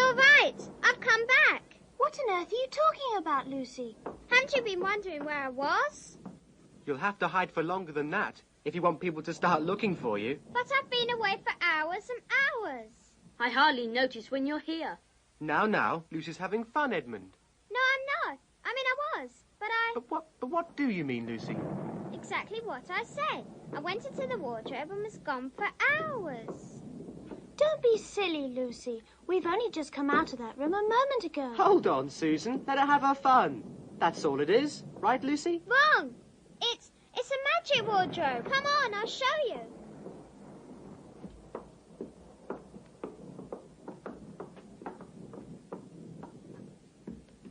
all right. I've come back. What on earth are you talking about, Lucy? Haven't you been wondering where I was? You'll have to hide for longer than that if you want people to start looking for you. But I've been away for hours and hours. I hardly notice when you're here. Now, Lucy's having fun, Edmund. No, I'm not. I mean, I was, but I... But what do you mean, Lucy? Exactly what I said. I went into the wardrobe and was gone for hours. Don't be silly, Lucy. We've only just come out of that room a moment ago. Hold on, Susan. Let her have her fun. That's all it is. Right, Lucy? Wrong. It's a magic wardrobe. Come on, I'll show you.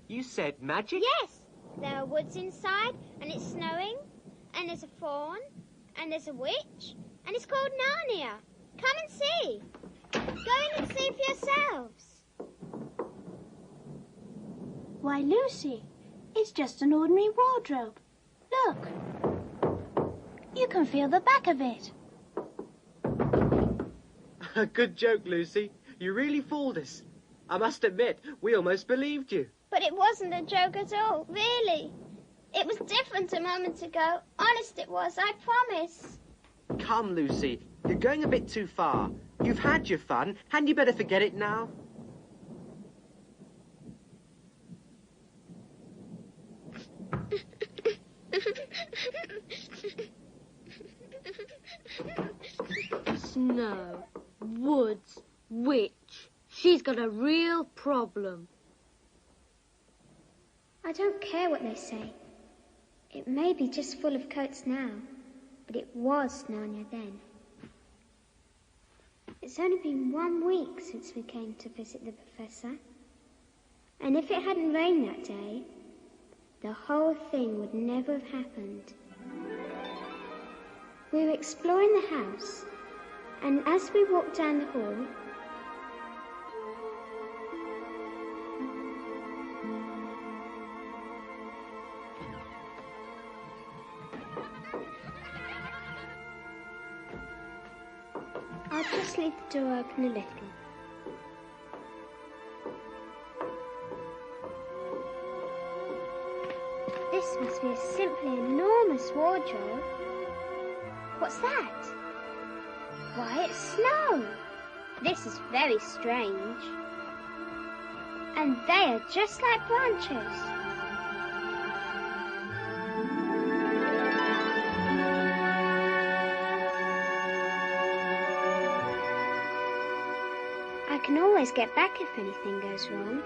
You said magic? Yes. There are woods inside, and it's snowing, and there's a fawn, and there's a witch, and it's called Narnia. Come and see. Go in and see for yourselves. Why, Lucy, it's just an ordinary wardrobe. Look. You can feel the back of it. Good joke, Lucy. You really fooled us. I must admit, we almost believed you. But it wasn't a joke at all, really. It was different a moment ago. Honest it was, I promise. Come, Lucy. You're going a bit too far. You've had your fun. Hadn't you better forget it now? Snow, woods, witch. She's got a real problem. I don't care what they say. It may be just full of coats now, but it was Narnia then. It's only been 1 week since we came to visit the Professor. And if it hadn't rained that day, the whole thing would never have happened. We were exploring the house, and as we walked down the hall, I'll just leave the door open a little. This must be a simply enormous wardrobe. What's that? Why, it's snow. This is very strange. And they are just like branches. I can always get back if anything goes wrong.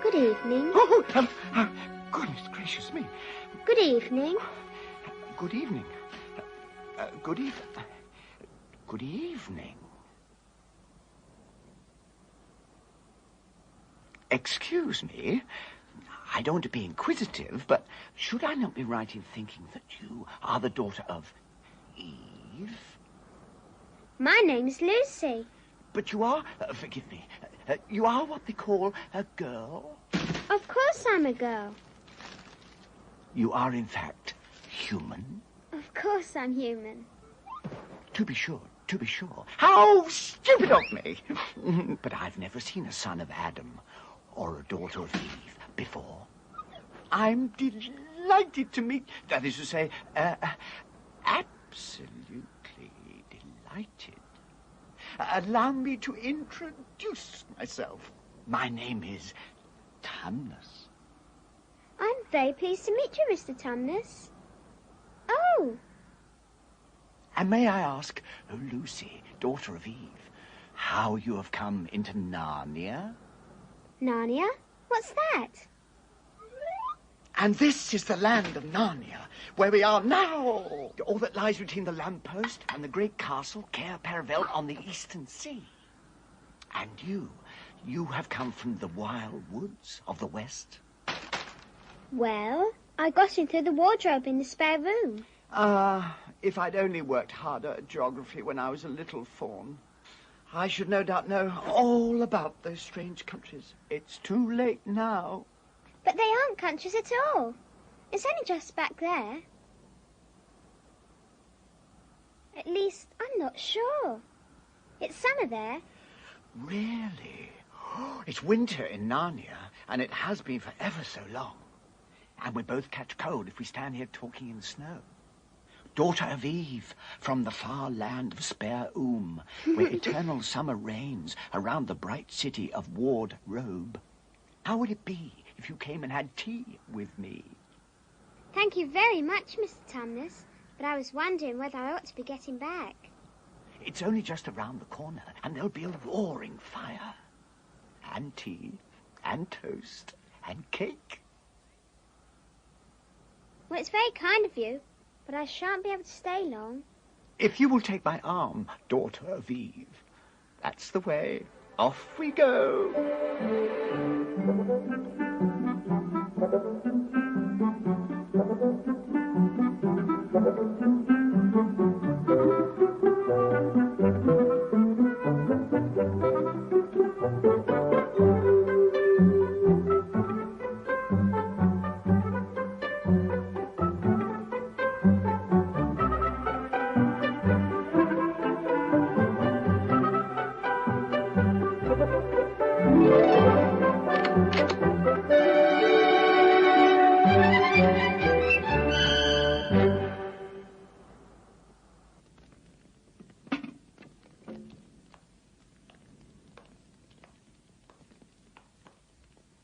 Good evening. Goodness gracious me. Good evening. Good evening. Good evening. Excuse me. I don't want to be inquisitive, but should I not be right in thinking that you are the daughter of Eve? My name's Lucy. But you are, forgive me, you are what they call a girl? Of course I'm a girl. You are, in fact, human? Of course I'm human. To be sure, to be sure. How stupid of me! But I've never seen a son of Adam or a daughter of Eve before. I'm delighted to meet, that is to say, absolutely delighted. Allow me to introduce myself. My name is Tumnus. I'm very pleased to meet you, Mr. Tumnus. Oh! And may I ask, Lucy, daughter of Eve, how you have come into Narnia? Narnia? What's that? And this is the land of Narnia, where we are now. All that lies between the lamppost and the great castle, Cair Paravel, on the eastern sea. And you have come from the wild woods of the west? Well, I got into the wardrobe in the spare room. If I'd only worked harder at geography when I was a little fawn, I should no doubt know all about those strange countries. It's too late now. But they aren't countries at all. It's only just back there. At least, I'm not sure. It's summer there. Really? It's winter in Narnia, and it has been for ever so long. And we both catch cold if we stand here talking in the snow. Daughter of Eve, from the far land of Spare Oom, where eternal summer reigns around the bright city of Ward Robe. How would it be if you came and had tea with me? Thank you very much, Mr. Tumnus, but I was wondering whether I ought to be getting back. It's only just around the corner, and there'll be a roaring fire. And tea, and toast, and cake. Well, it's very kind of you, but I shan't be able to stay long. If you will take my arm, daughter of Eve, that's the way. Off we go.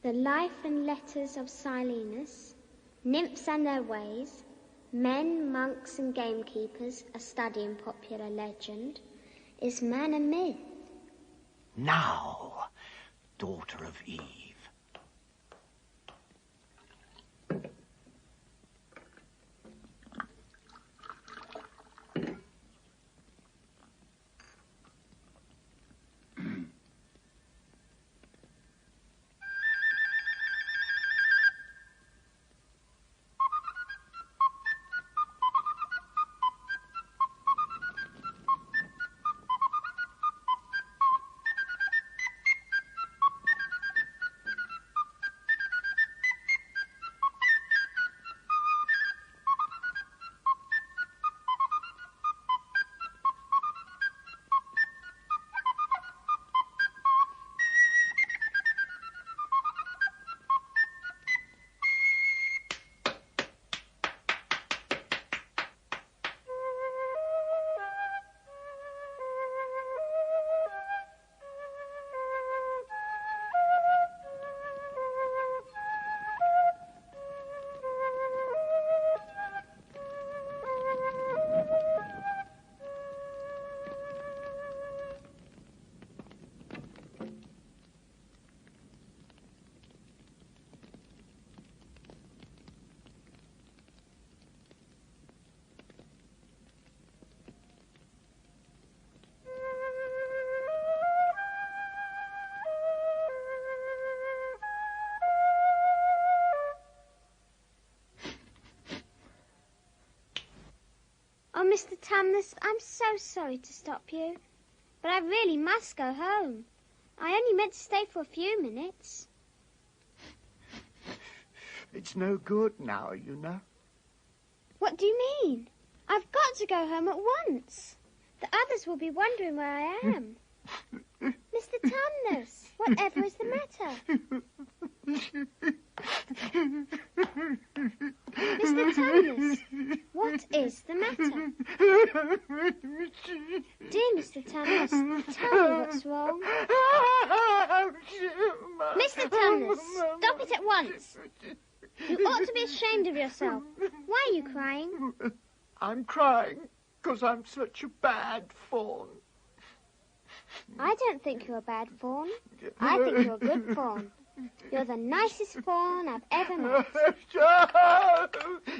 The Life and Letters of Silenus, Nymphs and Their Ways, Men, Monks and Gamekeepers, a Study in Popular Legend, Is Man a Myth? Now, daughter of Eve. Oh, Mr. Tumnus, I'm so sorry to stop you, but I really must go home. I only meant to stay for a few minutes. It's no good now, you know. What do you mean? I've got to go home at once. The others will be wondering where I am. Mr. Tumnus, whatever is the matter? Mr. Tumnus, what is the matter? Dear Mr. Tumnus, tell me what's wrong. Mr. Tumnus, stop it at once. You ought to be ashamed of yourself. Why are you crying? I'm crying because I'm such a bad fawn. I don't think you're a bad fawn. I think you're a good fawn. You're the nicest fawn I've ever met.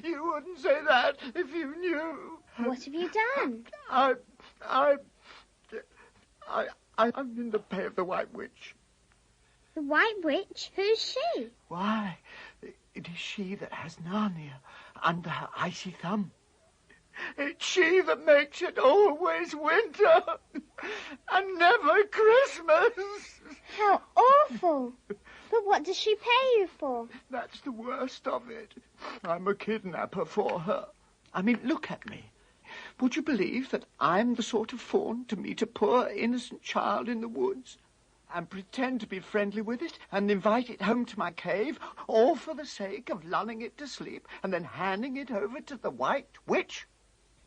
You wouldn't say that if you knew. What have you done? I'm in the pay of the White Witch. The White Witch? Who's she? Why, it is she that has Narnia under her icy thumb. It's she that makes it always winter and never Christmas. How awful. But what does she pay you for? That's the worst of it. I'm a kidnapper for her. I mean, look at me. Would you believe that I'm the sort of fawn to meet a poor innocent child in the woods and pretend to be friendly with it and invite it home to my cave, all for the sake of lulling it to sleep and then handing it over to the White Witch?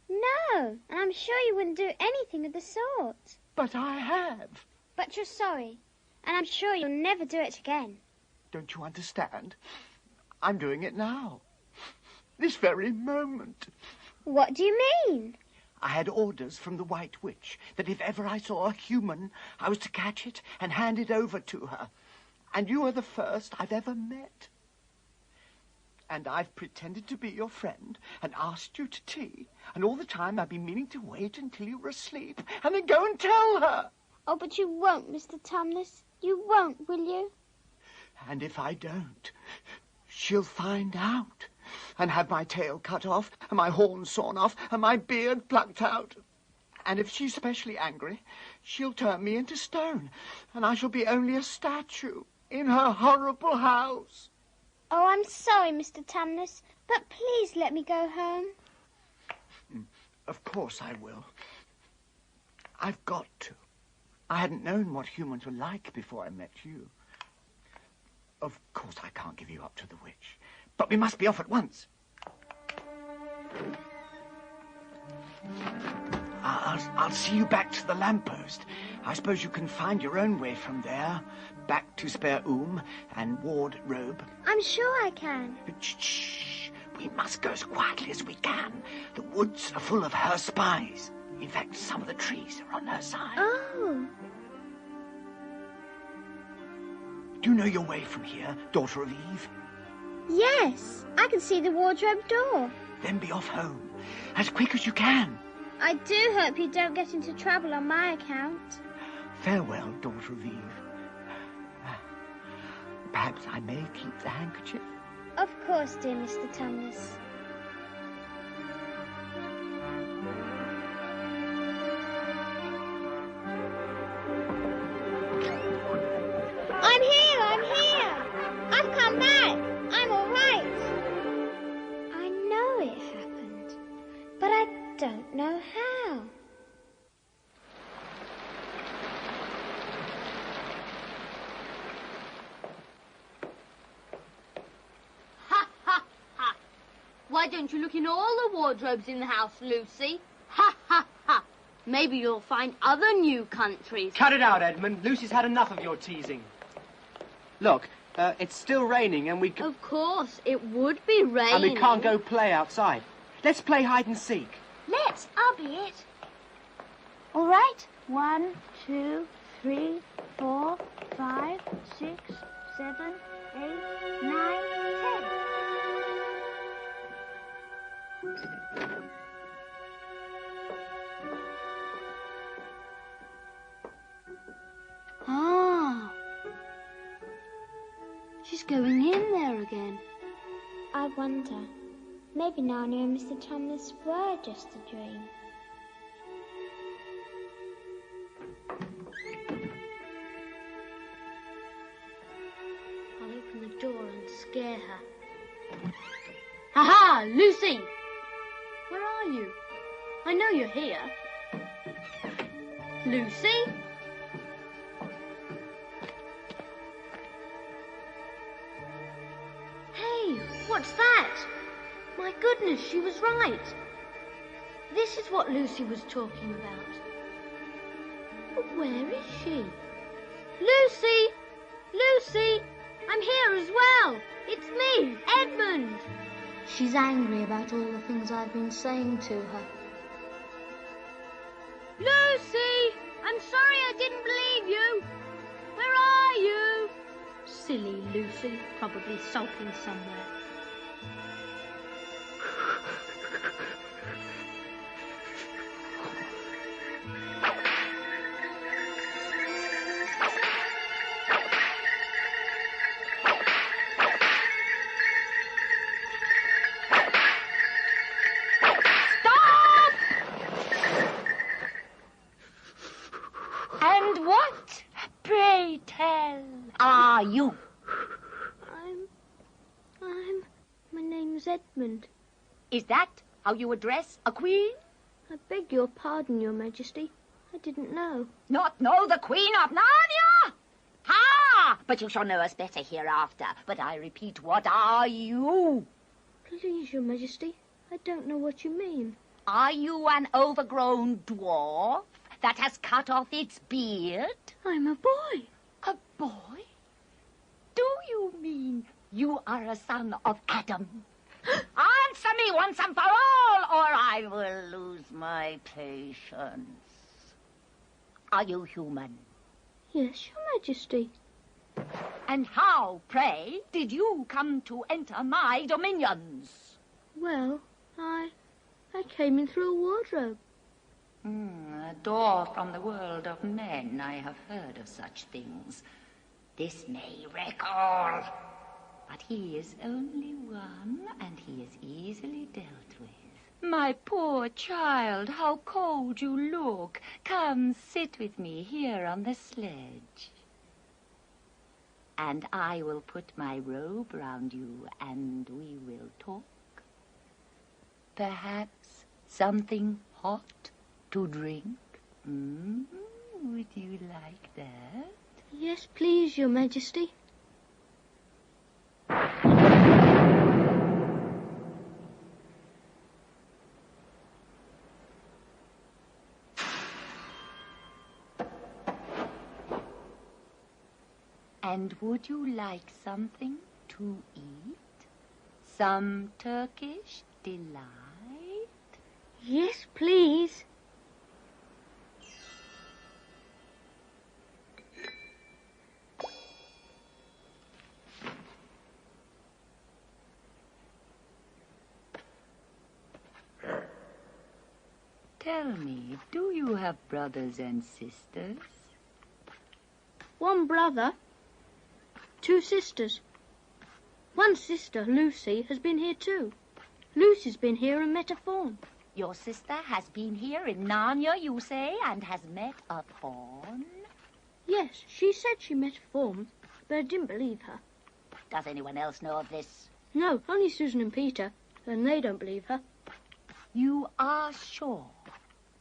No, and I'm sure you wouldn't do anything of the sort. But I have. But you're sorry, and I'm sure you'll never do it again. Don't you understand? I'm doing it now. This very moment. What do you mean? I had orders from the White Witch that if ever I saw a human, I was to catch it and hand it over to her. And you are the first I've ever met. And I've pretended to be your friend and asked you to tea. And all the time I've been meaning to wait until you were asleep and then go and tell her. Oh, but you won't, Mr. Tumnus. You won't, will you? And if I don't, she'll find out and have my tail cut off and my horns sawn off and my beard plucked out. And if she's especially angry, she'll turn me into stone and I shall be only a statue in her horrible house. Oh, I'm sorry, Mr. Tumnus, but please let me go home. Of course I will. I've got to. I hadn't known what humans were like before I met you. Of course I can't give you up to the witch, but we must be off at once. I'll see you back to the lamppost. I suppose you can find your own way from there, back to Spare and Wardrobe. I'm sure I can. But shh, we must go as quietly as we can. The woods are full of her spies. In fact, some of the trees are on her side. Oh. Do you know your way from here, daughter of Eve? Yes, I can see the wardrobe door. Then be off home, as quick as you can. I do hope you don't get into trouble on my account. Farewell, daughter of Eve. Perhaps I may keep the handkerchief. Of course, dear Mr. Tumnus. I'm here! I'm here! I've come back! I'm all right! I know it happened, but I don't know how. Ha, ha, ha. Why don't you look in all the wardrobes in the house, Lucy? Ha, ha, ha. Maybe you'll find other new countries. Cut it out, Edmund. Lucy's had enough of your teasing. Look, it's still raining and we can... Of course, it would be raining. And we can't go play outside. Let's play hide and seek. Let's. I'll be it. All right. 1, 2, 3, 4, 5, 6, 7, 8, 9, 10. Ah. She's going in there again. I wonder, maybe Narnia and Mr. Tumnus were just a dream. I'll open the door and scare her. Ha-ha! Lucy! Where are you? I know you're here. Lucy? Hey, what's that? My goodness, she was right. This is what Lucy was talking about. But where is she? Lucy! Lucy! I'm here as well. It's me, Edmund. She's angry about all the things I've been saying to her. Lucy! I'm sorry I didn't believe you. Where are you? Silly Lucy, probably sulking somewhere. Stop! And what, pray tell, are you? My name's Edmund. Is that how you address a queen? I beg your pardon, Your Majesty. I didn't know. Not know the Queen of Narnia? Ha! But you shall know us better hereafter. But I repeat, what are you? Please, Your Majesty, I don't know what you mean. Are you an overgrown dwarf that has cut off its beard? I'm a boy. A boy? Do you mean you are a son of Adam? Answer me once and for all, or I will lose my patience. Are you human? Yes, Your Majesty. And how, pray, did you come to enter my dominions? Well, I came in through a wardrobe. A door from the world of men. I have heard of such things. This may wreck all. But he is only one, and he is easily dealt with. My poor child, how cold you look. Come, sit with me here on the sledge. And I will put my robe round you, and we will talk. Perhaps something hot to drink? Would you like that? Yes, please, Your Majesty. And would you like something to eat? Some Turkish delight? Yes, please. Tell me, do you have brothers and sisters? One brother, 2 sisters. One sister, Lucy, has been here too. Lucy's been here and met a fawn. Your sister has been here in Narnia, you say, and has met a fawn? Yes, she said she met a fawn, but I didn't believe her. Does anyone else know of this? No, only Susan and Peter, and they don't believe her. You are sure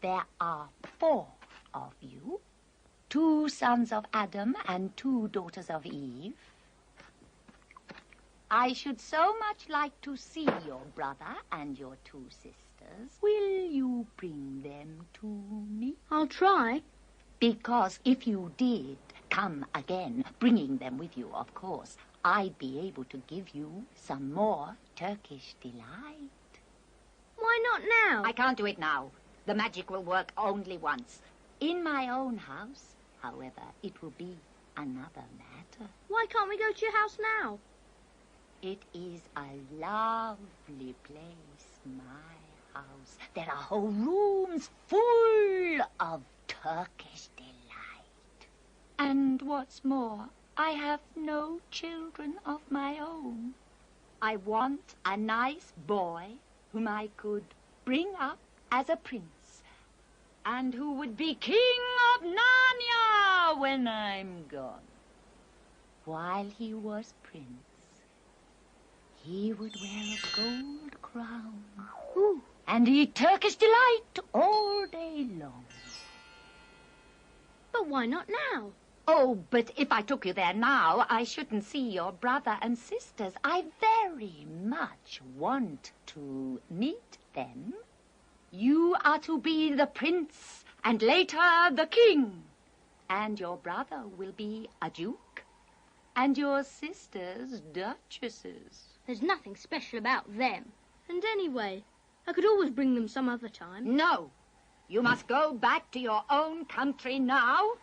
there are 4 of you? 2 sons of Adam and 2 daughters of Eve? I should so much like to see your brother and your 2 sisters. Will you bring them to me? I'll try. Because if you did come again, bringing them with you, of course, I'd be able to give you some more Turkish delight. Why not now? I can't do it now. The magic will work only once. In my own house, however, it will be another matter. Why can't we go to your house now? It is a lovely place, my house. There are whole rooms full of Turkish delight. And what's more, I have no children of my own. I want a nice boy whom I could bring up as a prince, and who would be king of Narnia when I'm gone. While he was prince, he would wear a gold crown. Ooh. And eat Turkish delight all day long. But why not now? Oh, but if I took you there now, I shouldn't see your brother and sisters. I very much want to meet them. You are to be the prince, and later the king. And your brother will be a duke, and your sisters duchesses. There's nothing special about them. And anyway, I could always bring them some other time. No, you must go back to your own country now,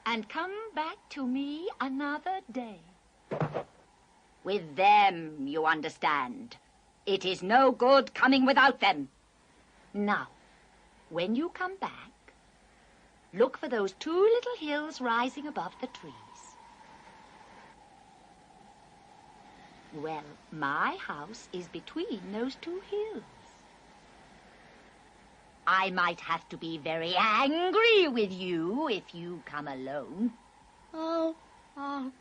and come back to me another day. With them, you understand. It is no good coming without them. Now, when you come back, look for those 2 little hills rising above the trees. Well, my house is between those 2 hills. I might have to be very angry with you if you come alone. Oh, I'll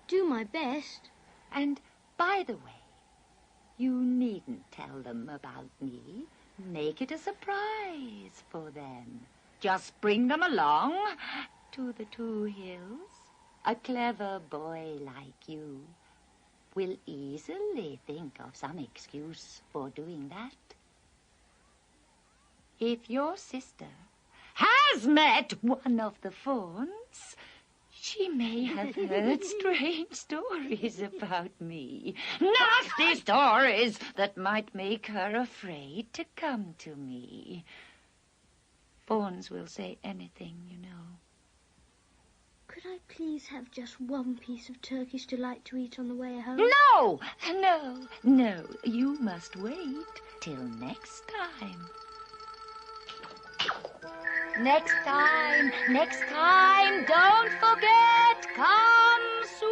do my best. And, by the way, you needn't tell them about me. Make it a surprise for them. Just bring them along to the 2 Hills. A clever boy like you will easily think of some excuse for doing that. If your sister has met one of the fawns, she may have heard strange stories about me. Nasty stories that might make her afraid to come to me. Fawns will say anything, you know. Could I please have just one piece of Turkish delight to eat on the way home? No. You must wait till next time. Next time, don't forget, come soon.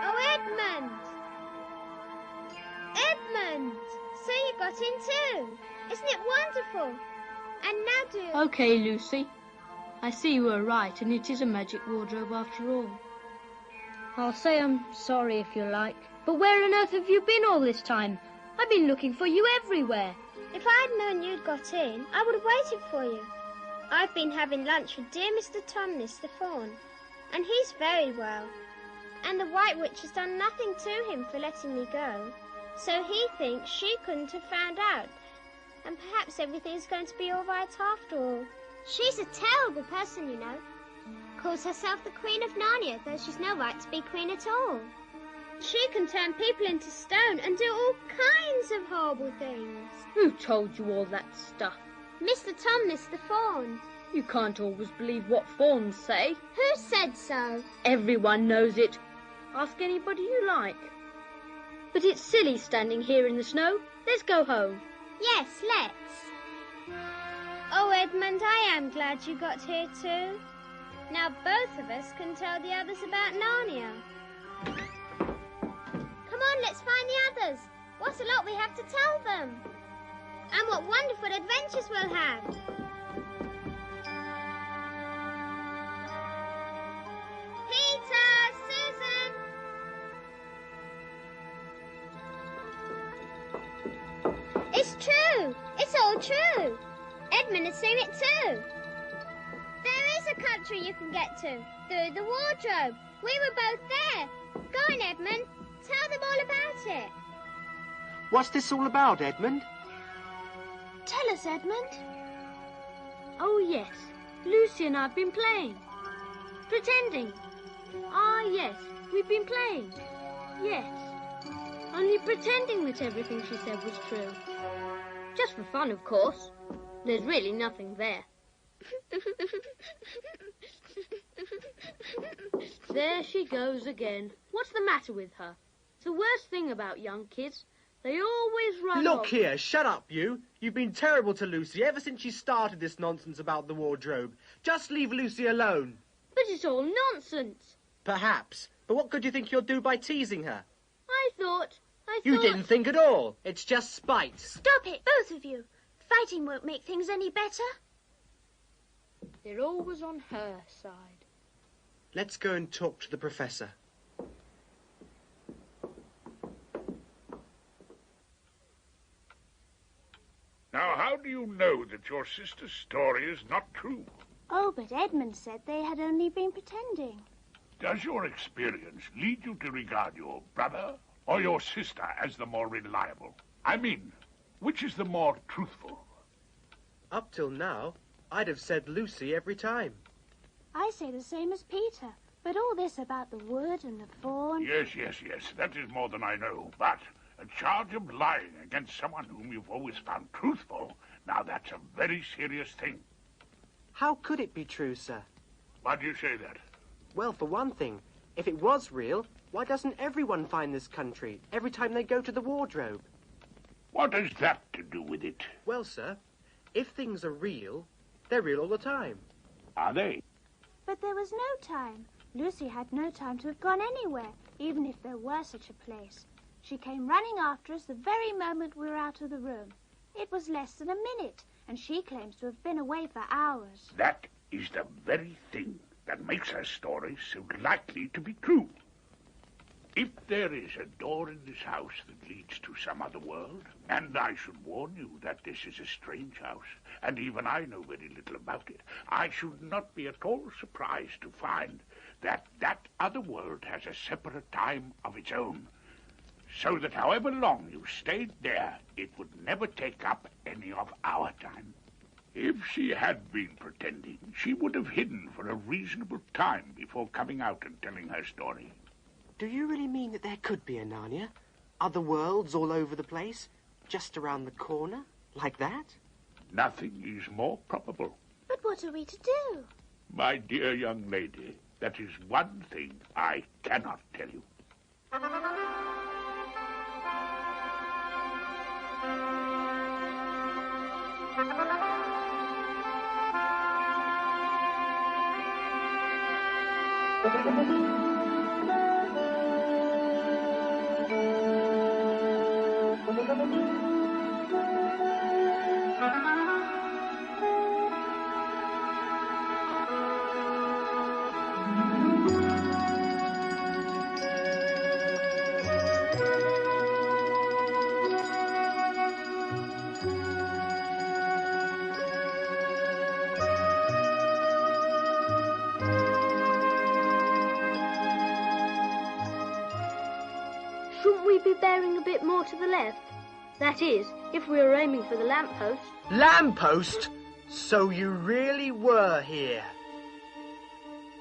Oh, Edmund! Edmund! So you got in too. Isn't it wonderful? And now do... Okay, Lucy. I see you were right, and it is a magic wardrobe after all. I'll say I'm sorry if you like. But where on earth have you been all this time? I've been looking for you everywhere. If I'd known you'd got in, I would have waited for you. I've been having lunch with dear Mr. Tumnus the Fawn, and he's very well. And the White Witch has done nothing to him for letting me go. So he thinks she couldn't have found out. And perhaps everything's going to be all right after all. She's a terrible person, you know. Calls herself the Queen of Narnia, though she's no right to be queen at all. She can turn people into stone and do all kinds of horrible things. Who told you all that stuff? Mr. Tumnus the Fawn. You can't always believe what fawns say. Who said so? Everyone knows it. Ask anybody you like. But it's silly standing here in the snow. Let's go home. Yes, let's. Oh, Edmund, I am glad you got here too. Now both of us can tell the others about Narnia. Come on, let's find the others. What a lot we have to tell them. And what wonderful adventures we'll have. Peter, Susan. It's true. It's all true. Edmund has seen it too. There is a country you can get to through the wardrobe. We were both there. Go on, Edmund. Tell them all about it. What's this all about, Edmund? Tell us, Edmund. Oh, yes. Lucy and I have been playing. Pretending. Ah, yes. We've been playing. Yes. Only pretending that everything she said was true. Just for fun, of course. There's really nothing there. There she goes again. What's the matter with her? It's the worst thing about young kids. They always run Look off. here, shut up, you. You've been terrible to Lucy ever since she started this nonsense about the wardrobe. Just leave Lucy alone. But it's all nonsense. Perhaps. But what could you think you'll do by teasing her? I thought... You didn't think at all. It's just spite. Stop it, both of you. Fighting won't make things any better. They're always on her side. Let's go and talk to the professor. Now, how do you know that your sister's story is not true? Oh, but Edmund said they had only been pretending. Does your experience lead you to regard your brother or your sister as the more reliable? I mean, which is the more truthful? Up till now, I'd have said Lucy every time. I say the same as Peter. But all this about the wood and the fawn... Yes, that is more than I know. But a charge of lying against someone whom you've always found truthful, now that's a very serious thing. How could it be true, sir? Why do you say that? Well, for one thing, if it was real, why doesn't everyone find this country every time they go to the wardrobe? What has that to do with it? Well, sir, if things are real, they're real all the time. Are they? But there was no time. Lucy had no time to have gone anywhere, even if there were such a place. She came running after us the very moment we were out of the room. It was less than a minute, and she claims to have been away for hours. That is the very thing that makes her story so likely to be true. If there is a door in this house that leads to some other world, and I should warn you that this is a strange house, and even I know very little about it, I should not be at all surprised to find that that other world has a separate time of its own, so that however long you stayed there, it would never take up any of our time. If she had been pretending, she would have hidden for a reasonable time before coming out and telling her story. Do you really mean that there could be a Narnia? Other worlds all over the place? Just around the corner? Like that? Nothing is more probable. But what are we to do? My dear young lady, that is one thing I cannot tell you. Shouldn't we be bearing a bit more to the left? That is, if we were aiming for the lamppost. Lamppost? So you really were here?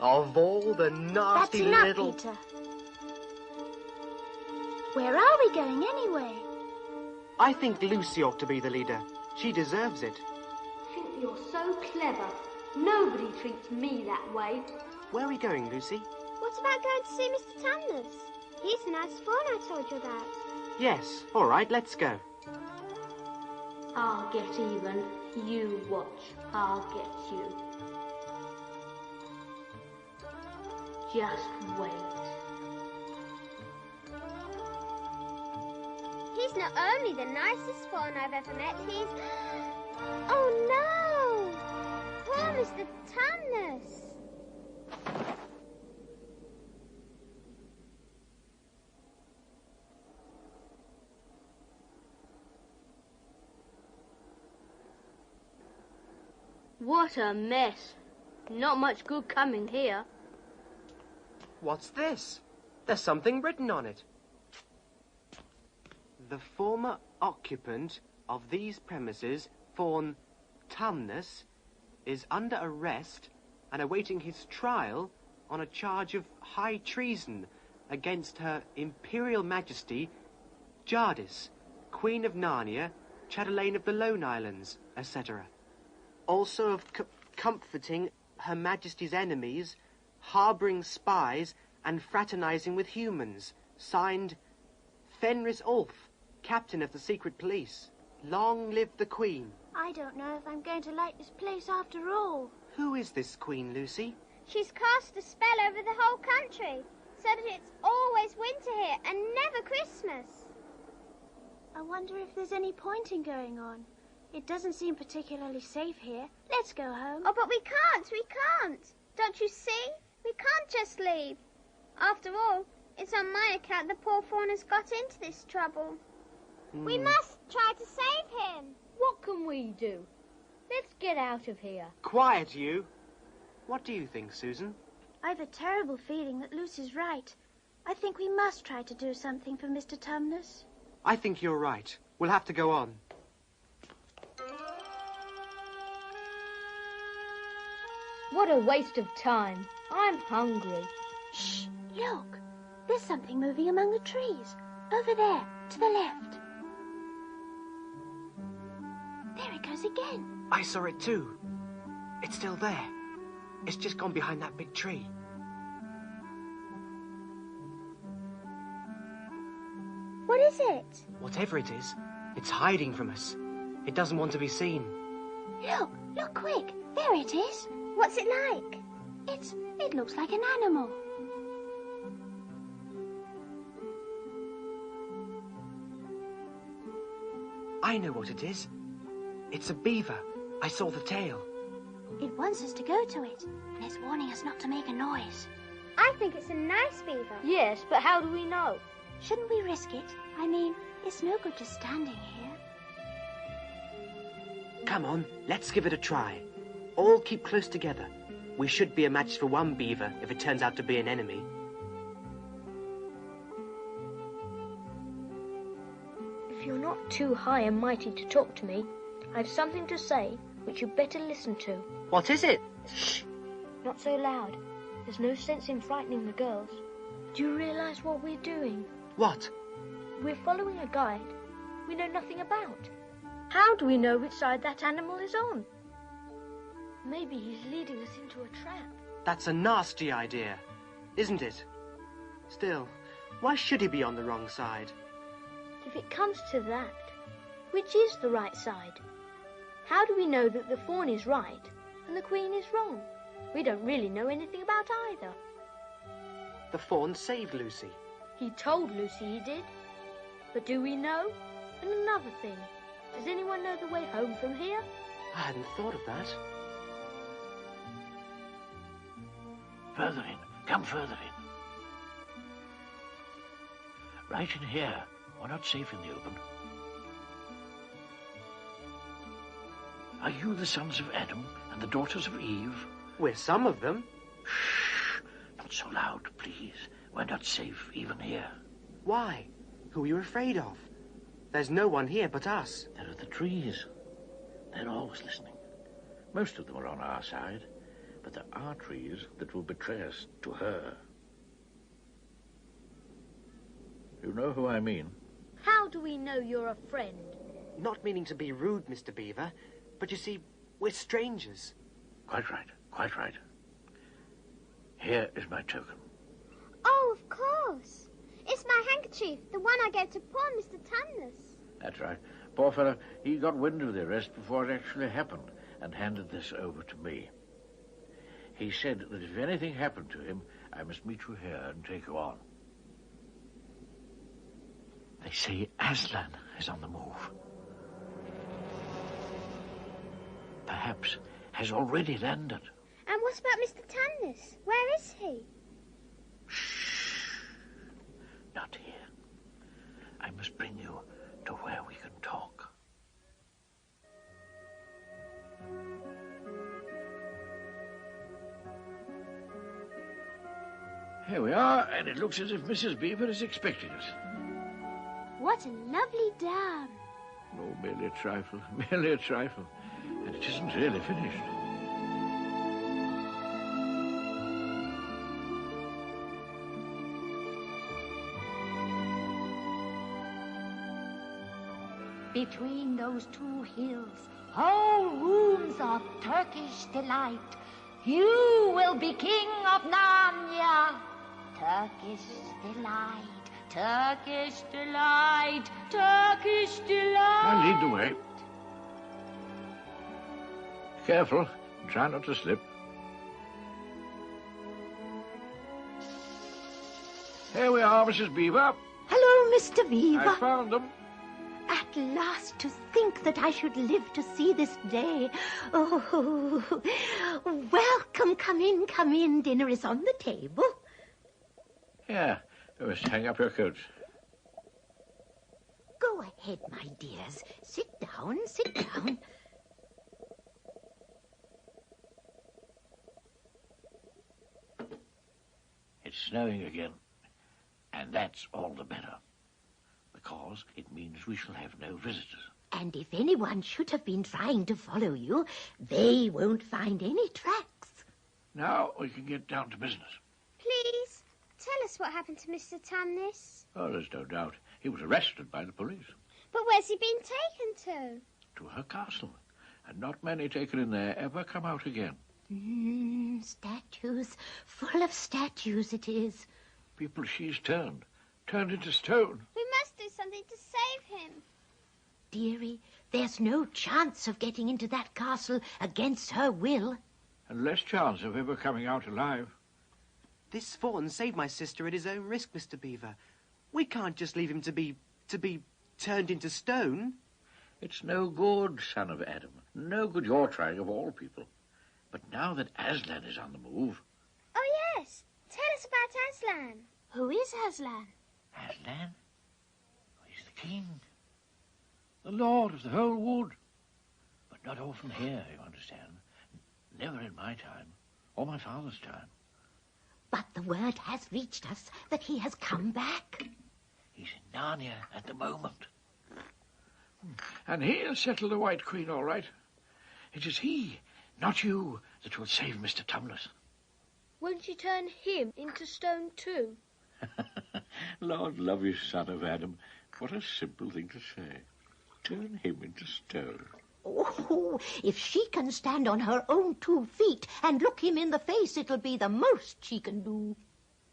Of all the nasty That's enough, little... Peter. Where are we going anyway? I think Lucy ought to be the leader. She deserves it. I think you're so clever. Nobody treats me that way. Where are we going, Lucy? What about going to see Mr. Tumnus? He's the nice fawn I told you about. Yes, all right, let's go. I'll get even. You watch. I'll get you. Just wait. He's not only the nicest fawn I've ever met, he's... Oh no! Poor Mr. Tumnus! What a mess. Not much good coming here. What's this? There's something written on it. The former occupant of these premises, Fawn Tumnus, is under arrest and awaiting his trial on a charge of high treason against Her Imperial Majesty Jadis, Queen of Narnia, Chatelaine of the Lone Islands, etc. Also of comforting Her Majesty's enemies, harbouring spies, and fraternizing with humans. Signed, Fenris Ulf, Captain of the Secret Police. Long live the Queen. I don't know if I'm going to like this place after all. Who is this Queen, Lucy? She's cast a spell over the whole country, so that it's always winter here and never Christmas. I wonder if there's any pointing going on. It doesn't seem particularly safe here. Let's go home. Oh, but we can't. Don't you see? We can't just leave. After all, it's on my account the poor fawn has got into this trouble. We must try to save him. What can we do? Let's get out of here. Quiet, you. What do you think, Susan? I've a terrible feeling that Lucy's right. I think we must try to do something for Mr. Tumnus. I think you're right. We'll have to go on. What a waste of time. I'm hungry. Shh! Look! There's something moving among the trees. Over there, to the left. There it goes again. I saw it too. It's still there. It's just gone behind that big tree. What is it? Whatever it is, it's hiding from us. It doesn't want to be seen. Look quick. There it is. What's it like? It looks like an animal. I know what it is. It's a beaver. I saw the tail. It wants us to go to it, and it's warning us not to make a noise. I think it's a nice beaver. Yes, but how do we know? Shouldn't we risk it? I mean, it's no good just standing here. Come on, let's give it a try. All keep close together. We should be a match for one beaver if it turns out to be an enemy. If you're not too high and mighty to talk to me, I have something to say which you'd better listen to. What is it? Shh! Not so loud. There's no sense in frightening the girls. Do you realize what we're doing? What? We're following a guide we know nothing about. How do we know which side that animal is on? Maybe he's leading us into a trap. That's a nasty idea, isn't it? Still, why should he be on the wrong side? If it comes to that, which is the right side? How do we know that the fawn is right and the queen is wrong? We don't really know anything about either. The fawn saved Lucy. He told Lucy he did. But do we know? And another thing, does anyone know the way home from here? I hadn't thought of that. Further in. Come further in. Right in here. We're not safe in the open. Are you the sons of Adam and the daughters of Eve? We're some of them. Shh! Not so loud, please. We're not safe even here. Why? Who are you afraid of? There's no one here but us. There are the trees. They're always listening. Most of them are on our side, but there are trees that will betray us to her. You know who I mean? How do we know you're a friend? Not meaning to be rude, Mr. Beaver, but you see, we're strangers. Quite right, quite right. Here is my token. Oh, of course. It's my handkerchief, the one I gave to poor Mr. Tumnus. That's right. Poor fellow, he got wind of the arrest before it actually happened and handed this over to me. He said that if anything happened to him, I must meet you here and take you on. They say Aslan is on the move. Perhaps has already landed. And what about Mr. Tumnus? Where is he? Shh. Not here. I must bring you to where we can talk. Here we are, and it looks as if Mrs. Beaver is expecting us. What a lovely dam. Oh, merely a trifle, merely a trifle. And it isn't really finished. Between those two hills, whole rooms of Turkish delight. You will be king of Narnia. Turkish delight, Turkish delight, Turkish delight. I'll lead the way. Careful, try not to slip. Here we are, Mrs. Beaver. Hello, Mr. Beaver. I found them. At last, to think that I should live to see this day. Oh, welcome. Come in. Dinner is on the table. Here, you must hang up your coats. Go ahead, my dears. Sit down. It's snowing again, and that's all the better, because it means we shall have no visitors. And if anyone should have been trying to follow you, they won't find any tracks. Now we can get down to business. Please, tell us what happened to Mr. Tumnus. Oh, there's no doubt. He was arrested by the police. But where's he been taken to? To her castle. And not many taken in there ever come out again. Statues. Full of statues it is. People she's turned into stone. We must do something to save him. Dearie, there's no chance of getting into that castle against her will. And less chance of ever coming out alive. This fawn saved my sister at his own risk, Mr. Beaver. We can't just leave him to be turned into stone. It's no good, son of Adam. No good your trying of all people. But now that Aslan is on the move... Oh, yes. Tell us about Aslan. Who is Aslan? Aslan? He's the king. The lord of the whole wood. But not often here, you understand. Never in my time, or my father's time. But the word has reached us that he has come back. He's in Narnia at the moment. And he'll settle the White Queen all right. It is he, not you, that will save Mr. Tumnus. Won't she turn him into stone too? Lord love you, son of Adam. What a simple thing to say. Turn him into stone. Oh, if she can stand on her own 2 feet and look him in the face, it'll be the most she can do.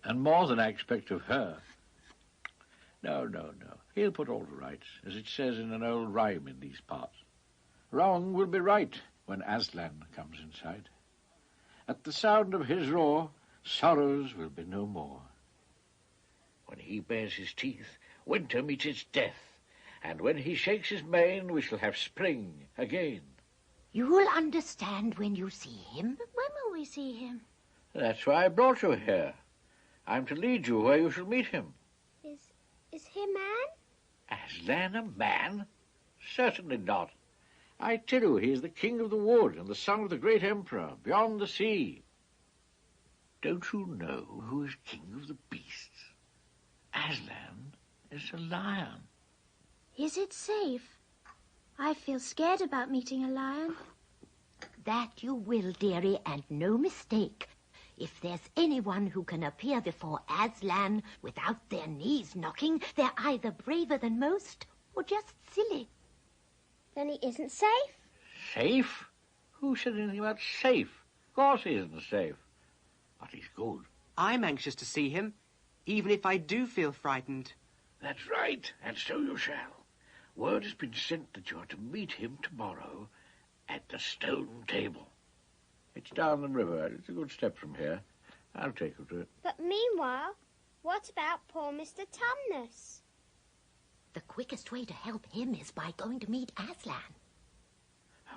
And more than I expect of her. No. He'll put all to rights, as it says in an old rhyme in these parts. Wrong will be right when Aslan comes in sight. At the sound of his roar, sorrows will be no more. When he bares his teeth, winter meets its death, and when he shakes his mane, we shall have spring again. You'll understand when you see him. But when will we see him? That's why I brought you here. I'm to lead you where you shall meet him. Is he a man? Aslan a man? Certainly not. I tell you, he is the king of the wood and the son of the great emperor beyond the sea. Don't you know who is king of the beasts? Aslan is a lion. Is it safe? I feel scared about meeting a lion. That you will, dearie, and no mistake. If there's anyone who can appear before Aslan without their knees knocking, they're either braver than most or just silly. Then he isn't safe? Safe? Who said anything about safe? Of course he isn't safe. But he's good. I'm anxious to see him, even if I do feel frightened. That's right, and so you shall. Word has been sent that you are to meet him tomorrow at the stone table. It's down the river. It's a good step from here. I'll take you to it. But meanwhile, what about poor Mr. Tumnus? The quickest way to help him is by going to meet Aslan.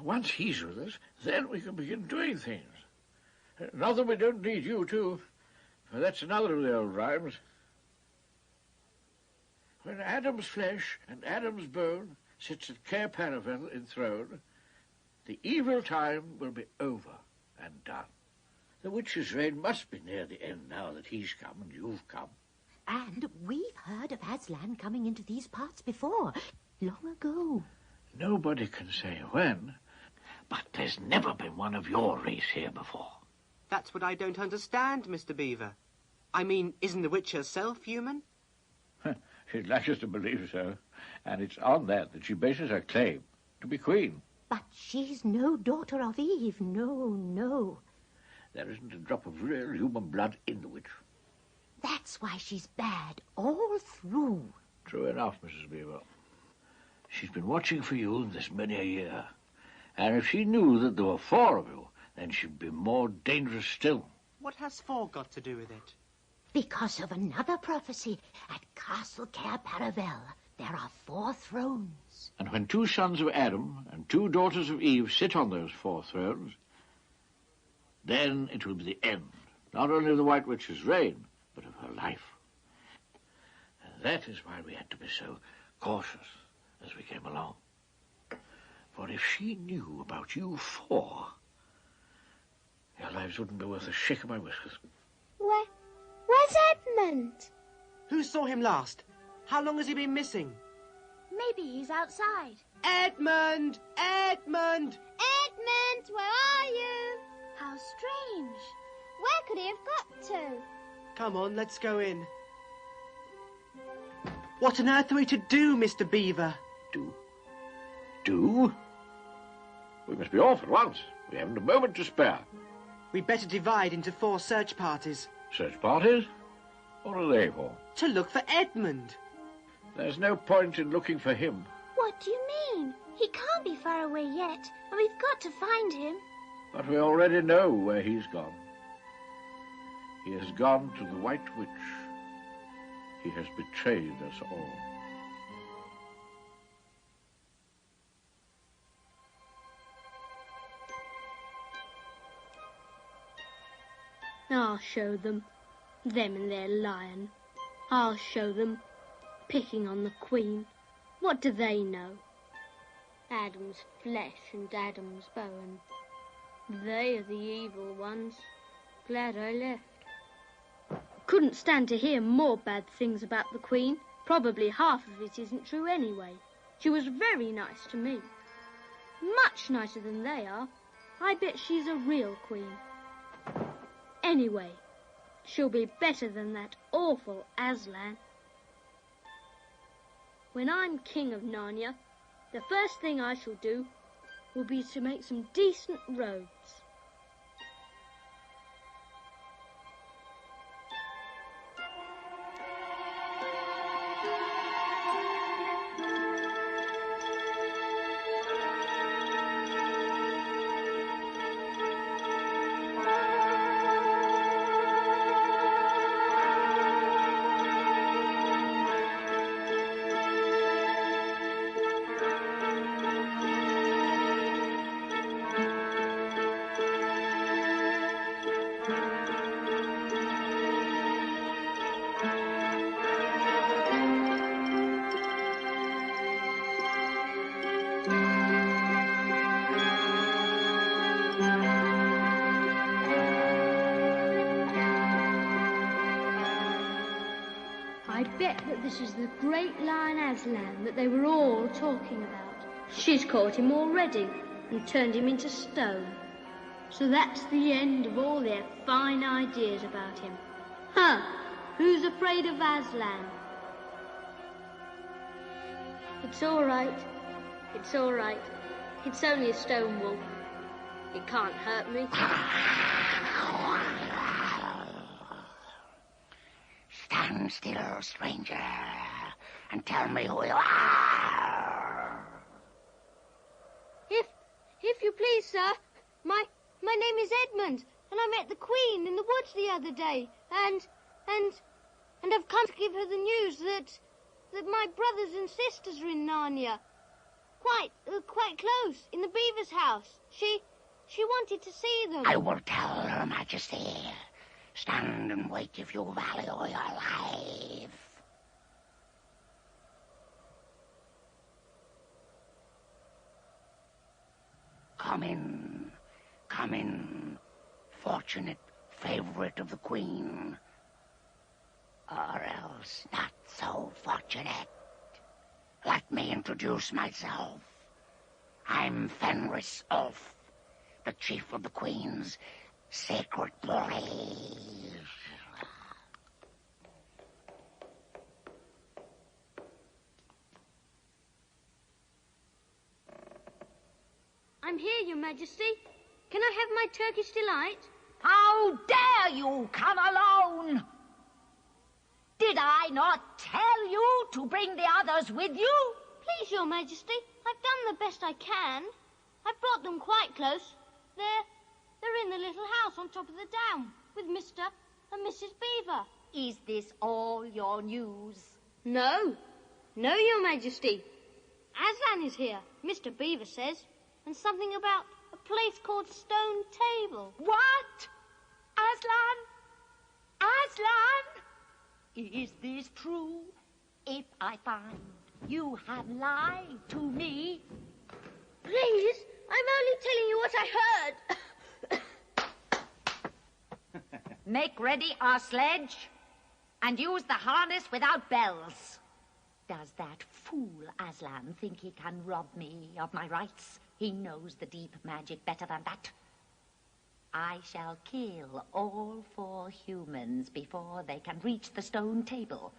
Once he's with us, then we can begin doing things. Not that we don't need you, too, for that's another of the old rhymes. When Adam's flesh and Adam's bone sits at Cair Paravel enthroned, the evil time will be over and done. The witch's reign must be near the end now that he's come and you've come. And we've heard of Aslan coming into these parts before, long ago. Nobody can say when, but there's never been one of your race here before. That's what I don't understand, Mr. Beaver. I mean, isn't the witch herself human? She'd like us to believe so, and it's on that she bases her claim to be queen. But she's no daughter of Eve, no. There isn't a drop of real human blood in the witch. That's why she's bad all through. True enough, Mrs. Beaver. She's been watching for you this many a year, and if she knew that there were 4 of you, then she'd be more dangerous still. What has 4 got to do with it? Because of another prophecy at Castle Cair Paravel, there are 4 thrones. And when 2 sons of Adam and 2 daughters of Eve sit on those 4 thrones, then it will be the end, not only of the White Witch's reign, but of her life. And that is why we had to be so cautious as we came along. For if she knew about you 4, your lives wouldn't be worth a shake of my whiskers. Where's Edmund? Who saw him last? How long has he been missing? Maybe he's outside. Edmund! Edmund! Edmund, where are you? How strange. Where could he have got to? Come on, let's go in. What on earth are we to do, Mr. Beaver? Do? We must be off at once. We haven't a moment to spare. We'd better divide into 4 search parties. Search parties? What are they for? To look for Edmund. There's no point in looking for him. What do you mean? He can't be far away yet, and we've got to find him. But we already know where he's gone. He has gone to the White Witch. He has betrayed us all. I'll show them. Them and their lion. I'll show them. Picking on the Queen. What do they know? Adam's flesh and Adam's bone. They are the evil ones. Glad I left. Couldn't stand to hear more bad things about the Queen. Probably half of it isn't true anyway. She was very nice to me. Much nicer than they are. I bet she's a real queen. Anyway, she'll be better than that awful Aslan. When I'm king of Narnia, the first thing I shall do will be to make some decent roads. I bet that this is the great lion Aslan that they were all talking about. She's caught him already and turned him into stone. So that's the end of all their fine ideas about him. Huh, who's afraid of Aslan? It's all right. It's all right. It's only a stone wolf. It can't hurt me. Stand still, stranger, and tell me who you are. If you please, sir, my name is Edmund, and I met the Queen in the woods the other day, and I've come to give her the news that my brothers and sisters are in Narnia, quite close, in the beaver's house. She wanted to see them. I will tell Her Majesty. Stand and wait if you value your life. Come in, fortunate favorite of the Queen. Or else not so fortunate. Let me introduce myself. I'm Fenris Ulf, the chief of the Queen's sacred bullies. I'm here, Your Majesty. Can I have my Turkish delight? How dare you come alone? Did I not tell you to bring the others with you? Please, Your Majesty, I've done the best I can. I've brought them quite close. They're in the little house on top of the dam with Mr. and Mrs. Beaver. Is this all your news? No, Your Majesty. Aslan is here, Mr. Beaver says, and something about a place called Stone Table. What? Aslan? Aslan? Is this true? If I find you have lied to me... Please, I'm only telling you what I heard. Make ready our sledge and use the harness without bells. Does that fool Aslan think he can rob me of my rights? He knows the deep magic better than that. I shall kill all 4 humans before they can reach the stone table.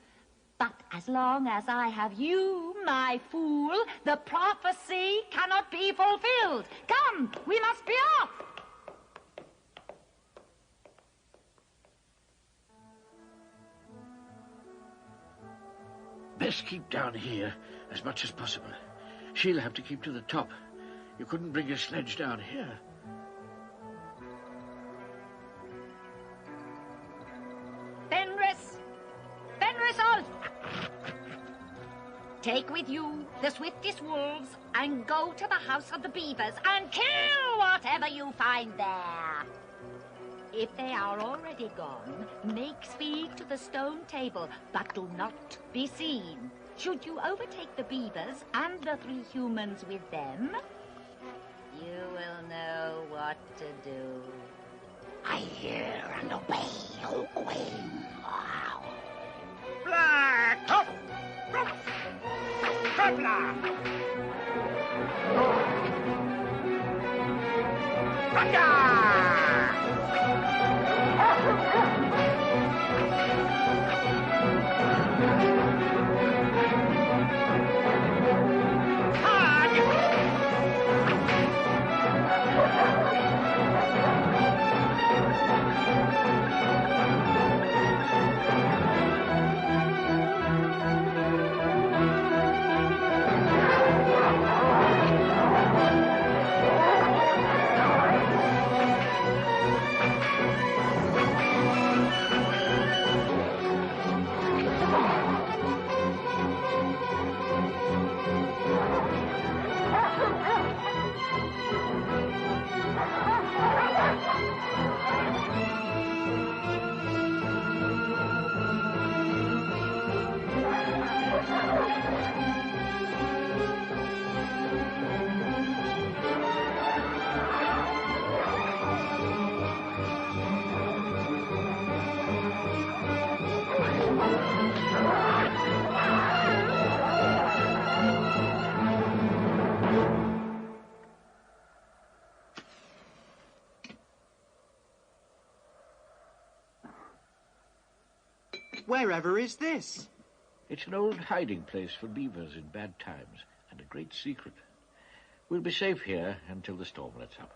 But as long as I have you, my fool, the prophecy cannot be fulfilled. Come, we must be off. Best keep down here as much as possible. She'll have to keep to the top. You couldn't bring your sledge down here. Fenris Ulf! Take with you the swiftest wolves and go to the house of the beavers and kill whatever you find there. If they are already gone, make speed to the stone table, but do not be seen. Should you overtake the beavers and the 3 humans with them, you will know what to do. I hear and obey, O Queen. Black! Hop! Traveler! Wherever is this? It's an old hiding place for beavers in bad times, and a great secret. We'll be safe here until the storm lets up.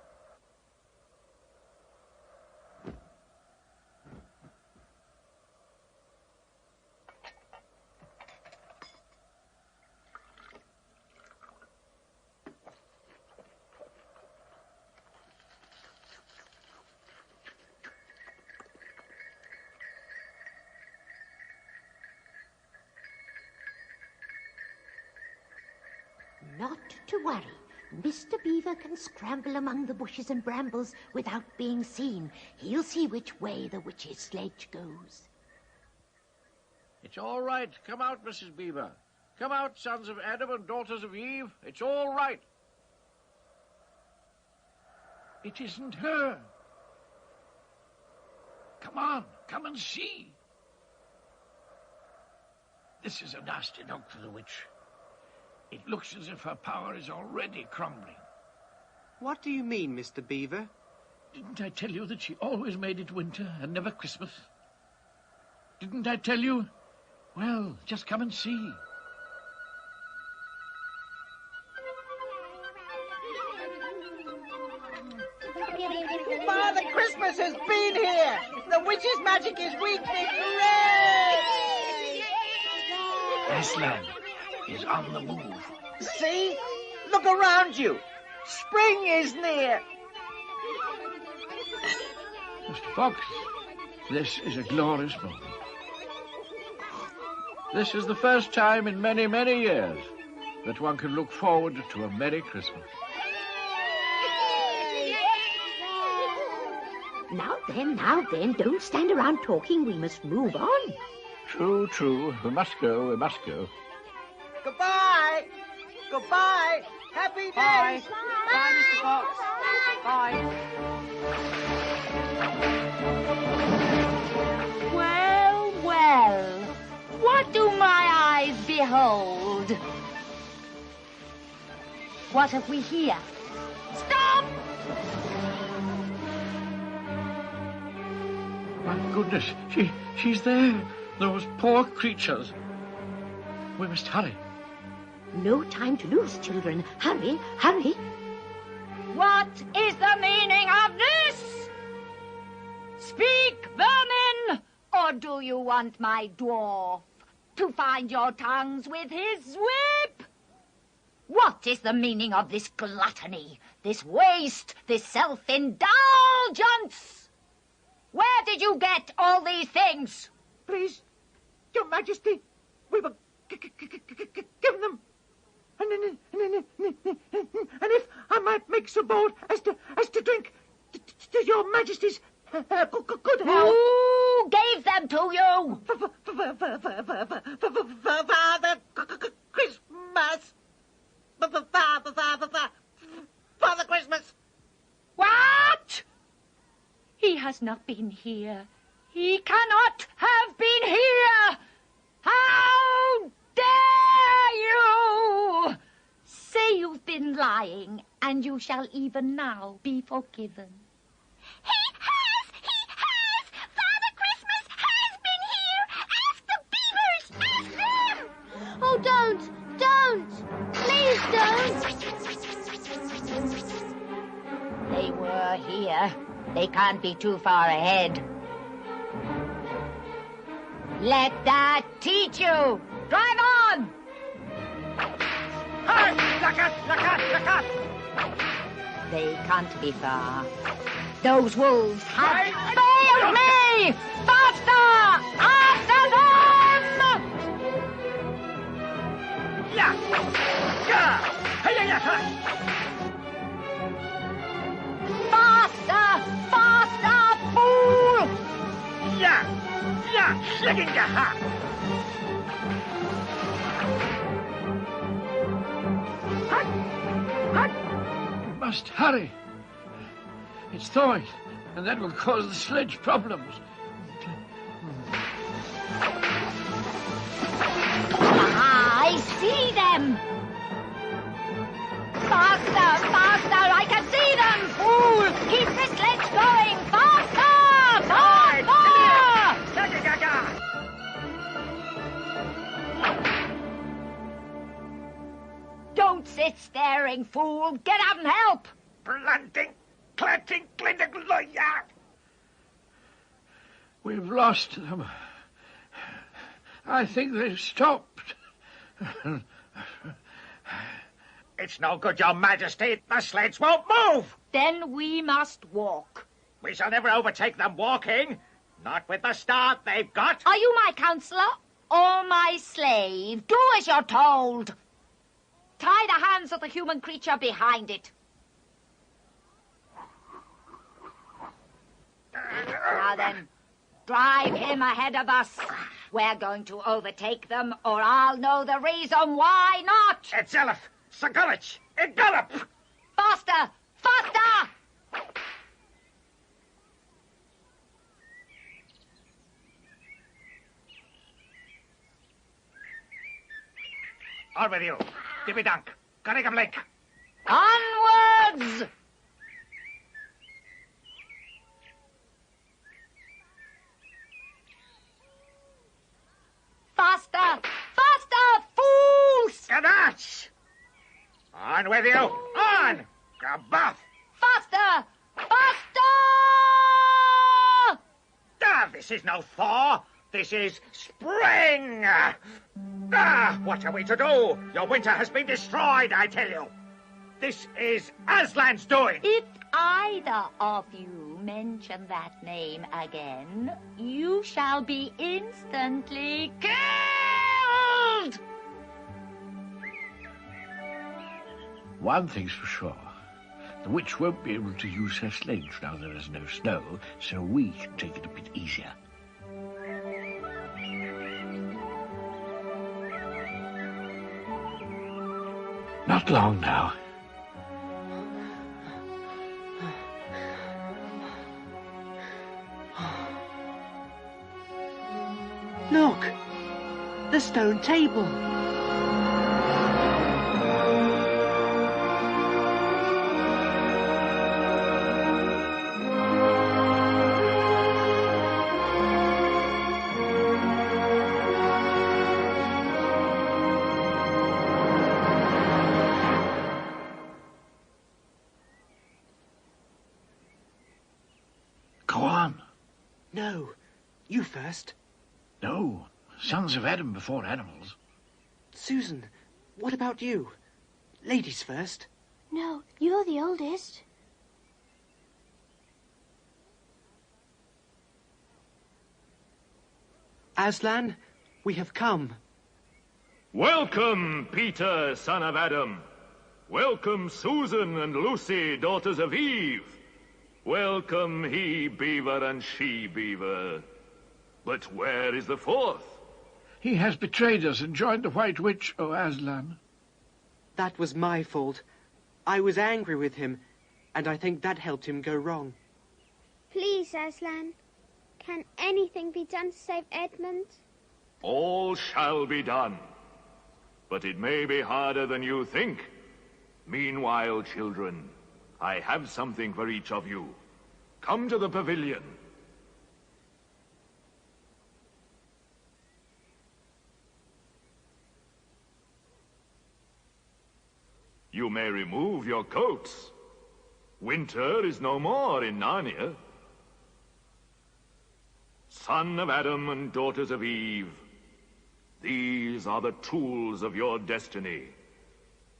Not to worry. Mr. Beaver can scramble among the bushes and brambles without being seen. He'll see which way the witch's sledge goes. It's all right. Come out, Mrs. Beaver. Come out, sons of Adam and daughters of Eve. It's all right. It isn't her. Come on, come and see. This is a nasty knock for the witch. It looks as if her power is already crumbling. What do you mean, Mr. Beaver? Didn't I tell you that she always made it winter and never Christmas? Didn't I tell you? Well, just come and see. Father Christmas has been here! The witch's magic is weak! Hooray! Aslan is on the move. See? Look around you! Spring is near! Mr. Fox, this is a glorious moment. This is the first time in many, many years that one can look forward to a Merry Christmas. Now then, don't stand around talking. We must move on. True, true. We must go, we must go. Goodbye! Goodbye! Happy days! Bye. Bye, Mr. Fox. Bye. Well, well, what do my eyes behold? What have we here? Stop! My goodness, she's there. Those poor creatures. We must hurry. No time to lose, children. Hurry, hurry. What is the meaning of this? Speak, vermin, or do you want my dwarf to find your tongues with his whip? What is the meaning of this gluttony, this waste, this self-indulgence? Where did you get all these things? Please, Your Majesty, we were given them. And if I might make so bold as to drink to Your Majesty's Good help. Who gave them to you? Father Christmas. Father Christmas. What? He has not been here. He cannot have been here. How dare you? Say you've been lying, and you shall even now be forgiven. He has! Father Christmas has been here! Ask the beavers! Ask them! Oh, don't! Please don't! They were here. They can't be too far ahead. Let that teach you. Drive on! Hey! Look out! They can't be far. Those wolves have failed me! Faster! After them! Yeah! Faster! Faster, fool! Yeah! Schlicken gehabt! We must hurry. It's thawing, and that will cause the sledge problems. I see them! Faster! I can see them, fool! Keep the sledge going! Faster! Don't sit staring, fool! Get out and help! Planting, clanting, glindig, We've lost them. I think they've stopped. It's no good, Your Majesty. The sleds won't move. Then we must walk. We shall never overtake them walking. Not with the start they've got. Are you my counselor or my slave? Do as you're told. Tie the hands of the human creature behind it. Now then, drive him ahead of us. We're going to overtake them, or I'll know the reason why not. Etzelf, Sagulich, and gallop. Faster! On with you. Dippy dunk. Gunningham Lake. Onwards! Faster! Fools! Ganache! On with you. On! Gabuff! Faster! This is no thaw. This is spring. What are we to do? Your winter has been destroyed, I tell you. This is Aslan's doing. If either of you mention that name again, you shall be instantly killed! One thing's for sure. The witch won't be able to use her sledge now there is no snow, so we can take it a bit easier. Not long now. Look! The stone table! Go on. No, you first. No, sons of Adam before animals. Susan, what about you? Ladies first. No, you're the oldest. Aslan, we have come. Welcome, Peter, son of Adam. Welcome, Susan and Lucy, daughters of Eve. Welcome, he-beaver and she-beaver. But where is the fourth? He has betrayed us and joined the White Witch, O Aslan. That was my fault. I was angry with him, and I think that helped him go wrong. Please, Aslan, can anything be done to save Edmund? All shall be done. But it may be harder than you think. Meanwhile, children, I have something for each of you. Come to the pavilion. You may remove your coats. Winter is no more in Narnia. Son of Adam and daughters of Eve, these are the tools of your destiny.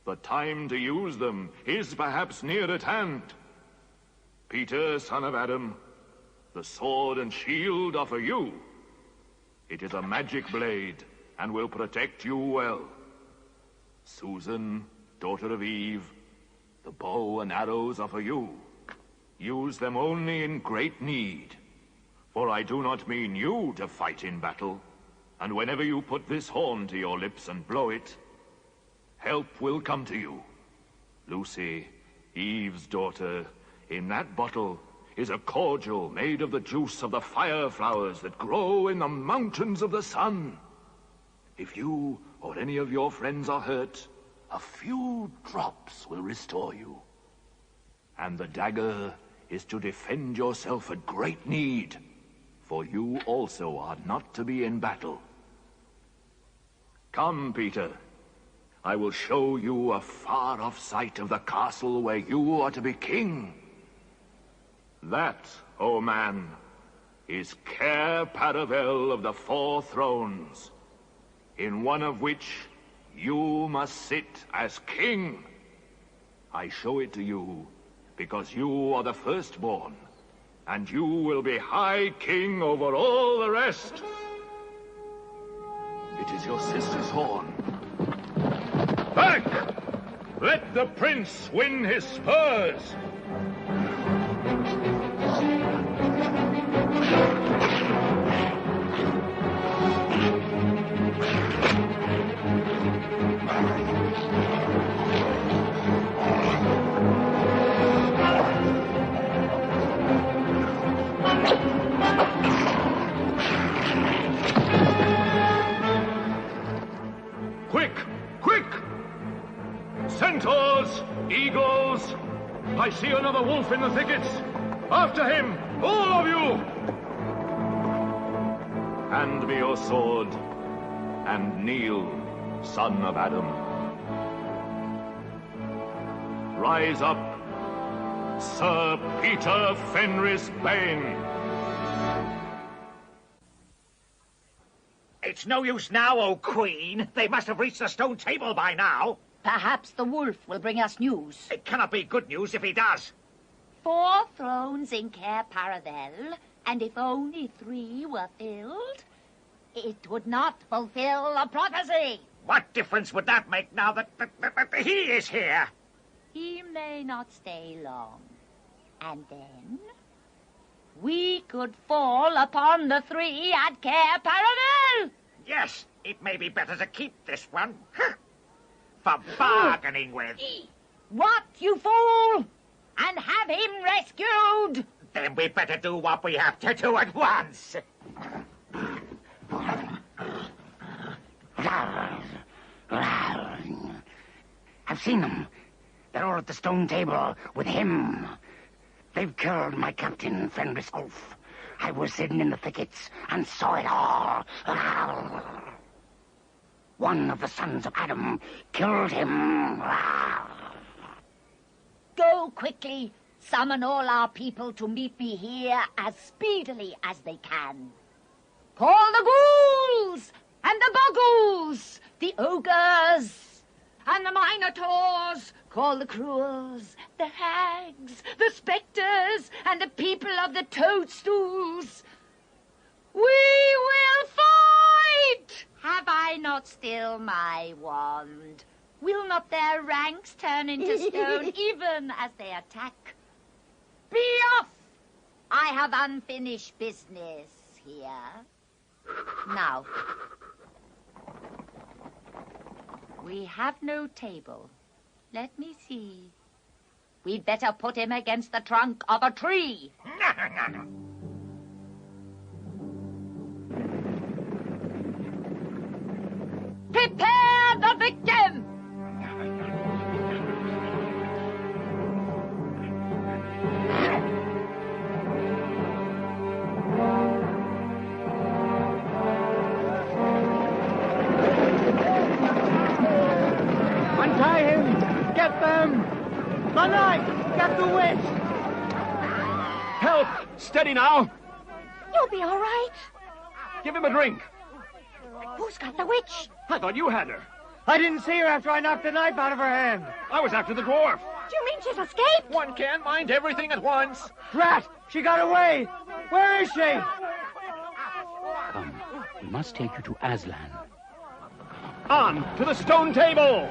The time to use them is perhaps near at hand. Peter, son of Adam, the sword and shield are for you. It is a magic blade and will protect you well. Susan, daughter of Eve, the bow and arrows are for you. Use them only in great need. For I do not mean you to fight in battle. And whenever you put this horn to your lips and blow it, help will come to you. Lucy, Eve's daughter, in that bottle is a cordial made of the juice of the fire flowers that grow in the mountains of the sun. If you or any of your friends are hurt, a few drops will restore you. And the dagger is to defend yourself at great need, for you also are not to be in battle. Come, Peter. I will show you a far-off sight of the castle where you are to be king. That, O man, is Cair Paravel of the Four Thrones, in one of which you must sit as king. I show it to you because you are the firstborn, and you will be High King over all the rest. It is your sister's horn. Back! Let the prince win his spurs! Quick! Quick! Centaurs! Eagles! I see another wolf in the thickets! After him! All of you! Hand me your sword, and kneel, son of Adam. Rise up, Sir Peter Fenris Bane. It's no use now, O Queen. They must have reached the stone table by now. Perhaps the wolf will bring us news. It cannot be good news if he does. 4 thrones in Cair Paravel, and if only 3 were filled, it would not fulfill the prophecy. What difference would that make now that he is here? He may not stay long. And then we could fall upon the 3 at Cair Paravel. Yes, it may be better to keep this one. For bargaining with. What, you fool? And have him rescued? Then we better do what we have to do at once. I've seen them. They're all at the stone table with him. They've killed my captain, Fenris Ulf. I was hidden in the thickets and saw it all. One of the sons of Adam killed him. Go quickly. Summon all our people to meet me here as speedily as they can. Call the ghouls and the boggles, the ogres and the minotaurs. Call the cruels, the hags, the spectres, and the people of the toadstools. We will fight! Have I not still my wand? Will not their ranks turn into stone even as they attack? Be off! I have unfinished business here. Now, we have no table. Let me see. We'd better put him against the trunk of a tree. No. Prepare the victim! Untie him! Get them! The knight! Get the witch! Help! Steady now! You'll be all right. Give him a drink. Who's got the witch? I thought you had her. I didn't see her after I knocked the knife out of her hand. I was after the dwarf. Do you mean she's escaped? One can't mind everything at once. Drat! She got away! Where is she? Come, we must take you to Aslan. On to the stone table!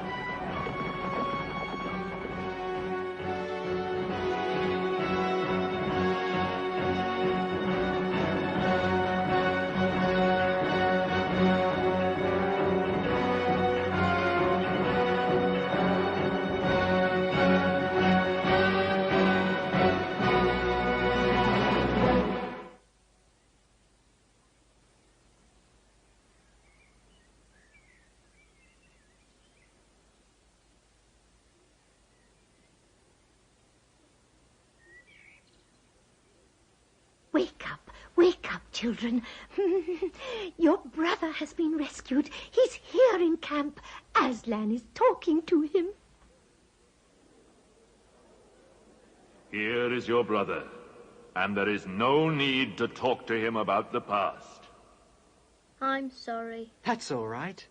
Wake up, children. Your brother has been rescued. He's here in camp. Aslan is talking to him. Here is your brother, and there is no need to talk to him about the past. I'm sorry. That's all right.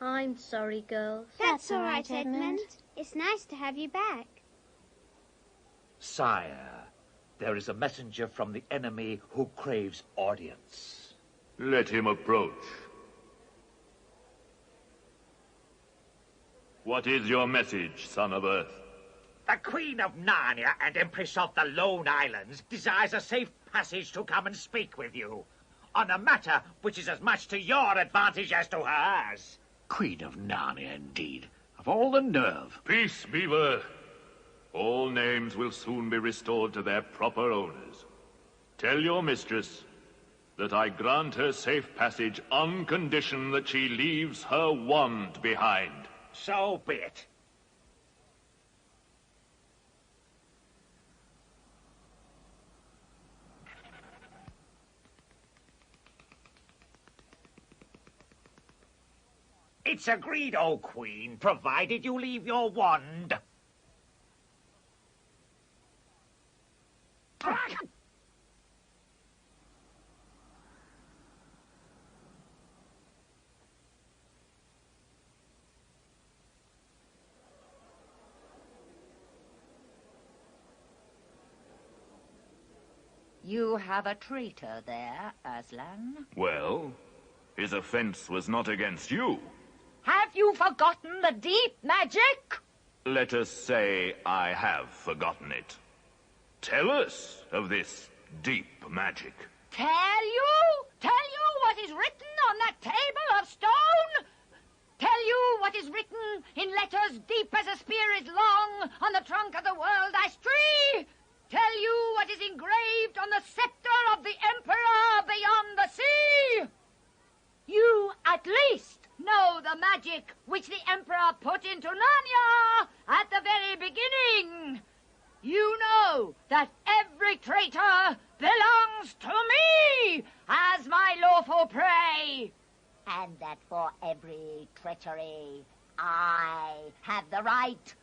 I'm sorry, girls. That's all right, Edmund. It's nice to have you back. Sire, there is a messenger from the enemy who craves audience. Let him approach. What is your message, son of Earth? The Queen of Narnia and Empress of the Lone Islands desires a safe passage to come and speak with you on a matter which is as much to your advantage as to hers. Queen of Narnia, indeed. Of all the nerve. Peace, Beaver. All names will soon be restored to their proper owners. Tell your mistress that I grant her safe passage on condition that she leaves her wand behind. So be it. It's agreed, O Queen, provided you leave your wand. You have a traitor there, Aslan. Well, his offense was not against you. Have you forgotten the deep magic? Let us say I have forgotten it. Tell us of this deep magic. Tell you? Tell you what is written on that table of stone? Tell you what is written in letters deep as a spear is long on the trunk of the world ash tree? Tell you what is engraved on the scepter of the Emperor beyond the sea? You, at least, know the magic which the Emperor put into Narnia at the very beginning. You know that every traitor belongs to me as my lawful prey. And that for every treachery, I have the right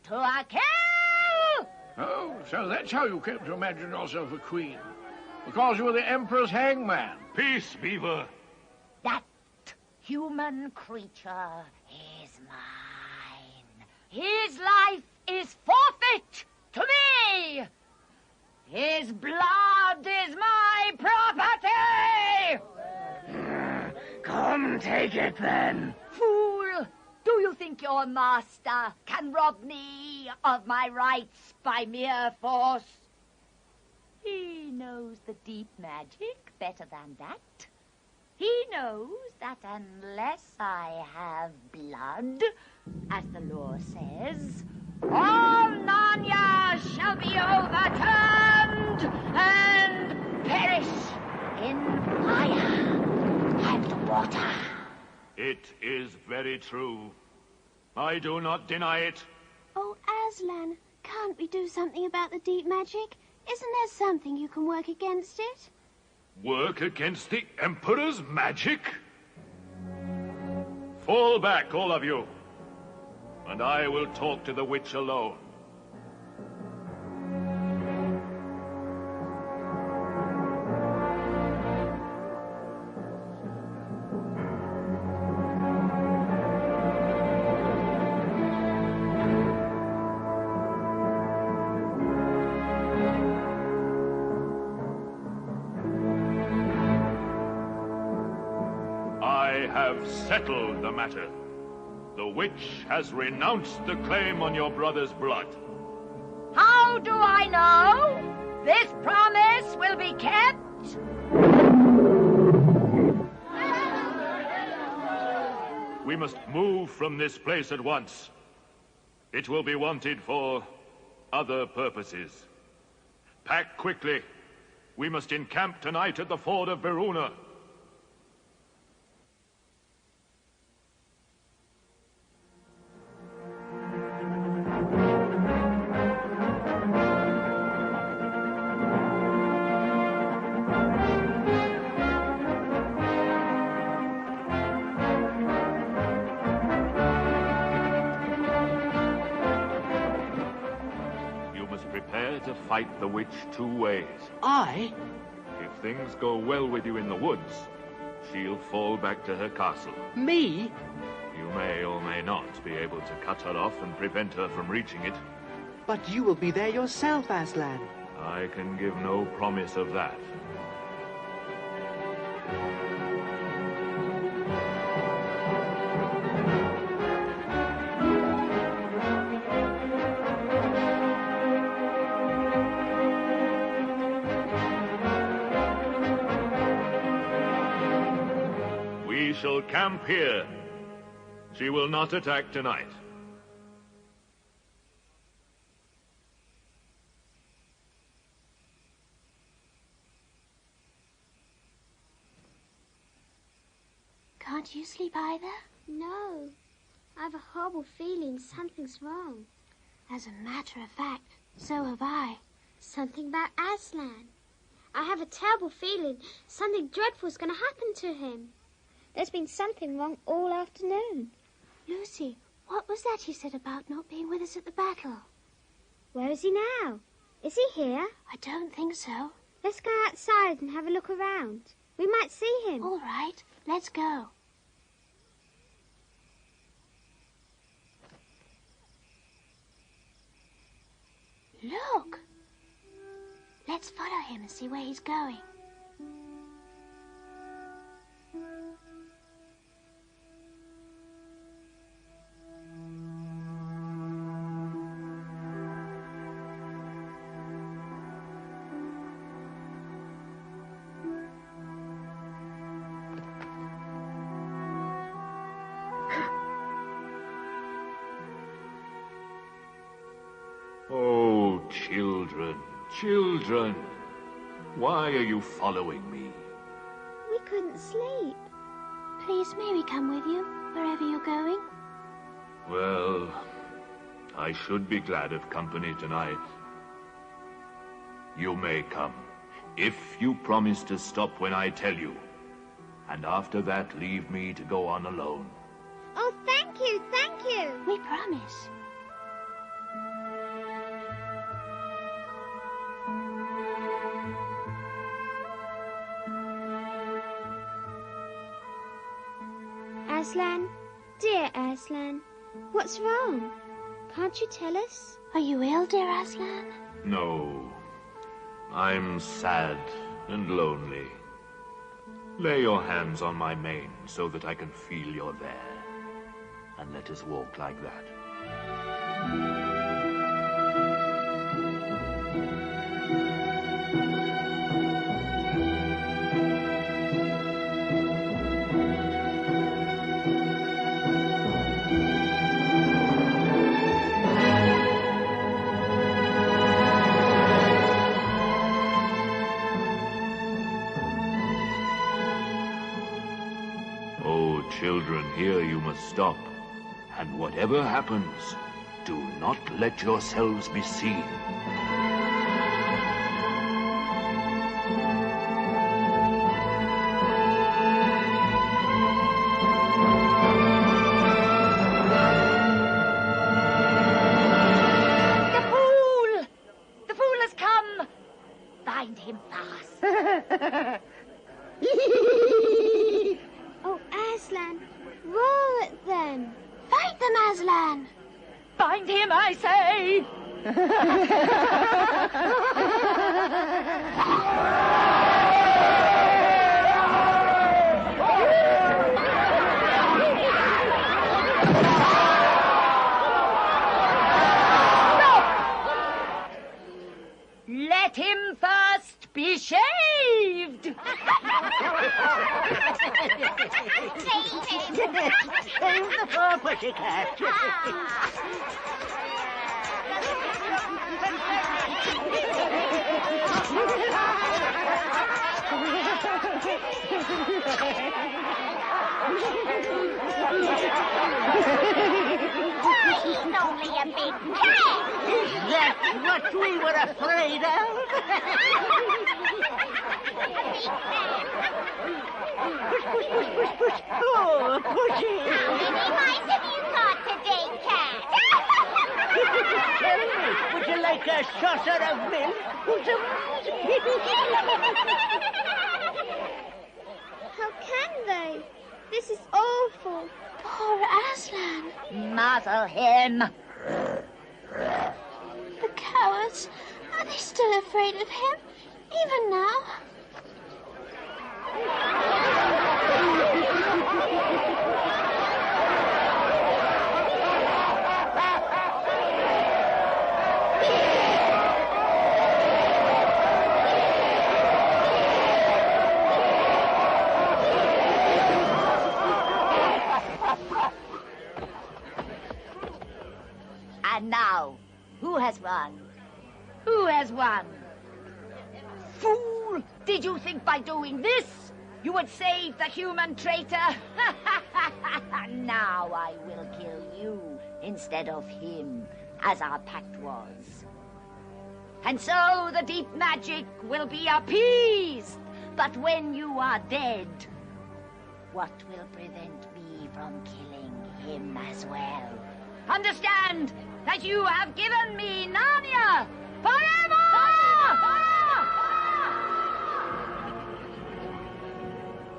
to a kill! Oh, so that's how you came to imagine yourself a queen. Because you were the Emperor's hangman. Peace, Beaver. That human creature is mine. His life is forfeit to me. His blood is my property. Come, take it then. Fool, do you think your master can rob me of my rights by mere force. He knows the deep magic better than that. He knows that unless I have blood, as the law says, all Narnia shall be overturned and perish in fire and water. It is very true. I do not deny it. Oh, Aslan, can't we do something about the deep magic? Isn't there something you can work against it? Work against the Emperor's magic? Fall back, all of you, and I will talk to the witch alone. I have settled the matter. The witch has renounced the claim on your brother's blood. How do I know this promise will be kept? We must move from this place at once. It will be wanted for other purposes. Pack quickly. We must encamp tonight at the ford of Verona. Prepare to fight the witch 2 ways. I? If things go well with you in the woods, she'll fall back to her castle. Me? You may or may not be able to cut her off and prevent her from reaching it. But you will be there yourself, Aslan. I can give no promise of that. We shall camp here. She will not attack tonight. Can't you sleep either? No. I have a horrible feeling something's wrong. As a matter of fact, so have I. Something about Aslan. I have a terrible feeling something dreadful's going to happen to him. There's been something wrong all afternoon. Lucy, what was that he said about not being with us at the battle? Where is he now? Is he here? I don't think so. Let's go outside and have a look around. We might see him. All right, let's go. Look! Let's follow him and see where he's going. Oh, children, children, why are you following me? We couldn't sleep. Please, may we come with you, wherever you're going? Well, I should be glad of company tonight. You may come, if you promise to stop when I tell you. And after that, leave me to go on alone. Oh, thank you, thank you. We promise. Aslan, dear Aslan, what's wrong? Can't you tell us? Are you ill, dear Aslan? No, I'm sad and lonely. Lay your hands on my mane so that I can feel you're there. And let us walk like that. Children, here you must stop. And whatever happens, do not let yourselves be seen. The fool has come! Bind him fast. Oh, Aslan, roar at them. Fight them, Aslan. Bind him, I say! Let him first be shaved! Save the poor pussycat. He's only a big cat! That's what we were afraid of. Push, push, push, push, push. Oh, pushy. How many mice have you got today, cat? Tell me, would you like a saucer of milk? How can they? This is awful. Poor Aslan. Muzzle him. The cowards. Are they still afraid of him? Even now? And now, who has won? Who has won? Fool! Did you think by doing this you would save the human traitor? Now I will kill you instead of him, as our pact was. And so the deep magic will be appeased. But when you are dead, what will prevent me from killing him as well? Understand that you have given me Narnia forever!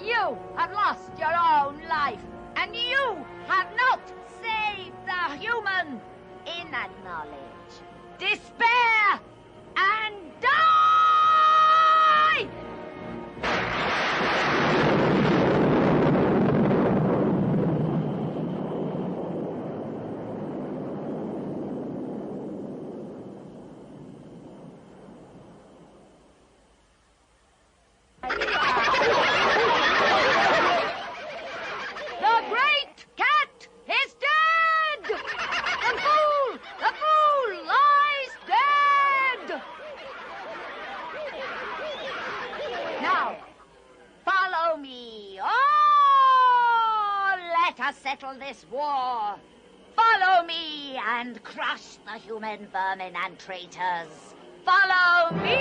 You have lost your own life, and you have not saved the human. Acknowledge despair and die! The great cat is dead! The fool lies dead! Now, follow me. Oh, let us settle this war. Follow me and crush the human vermin and traitors. Follow me!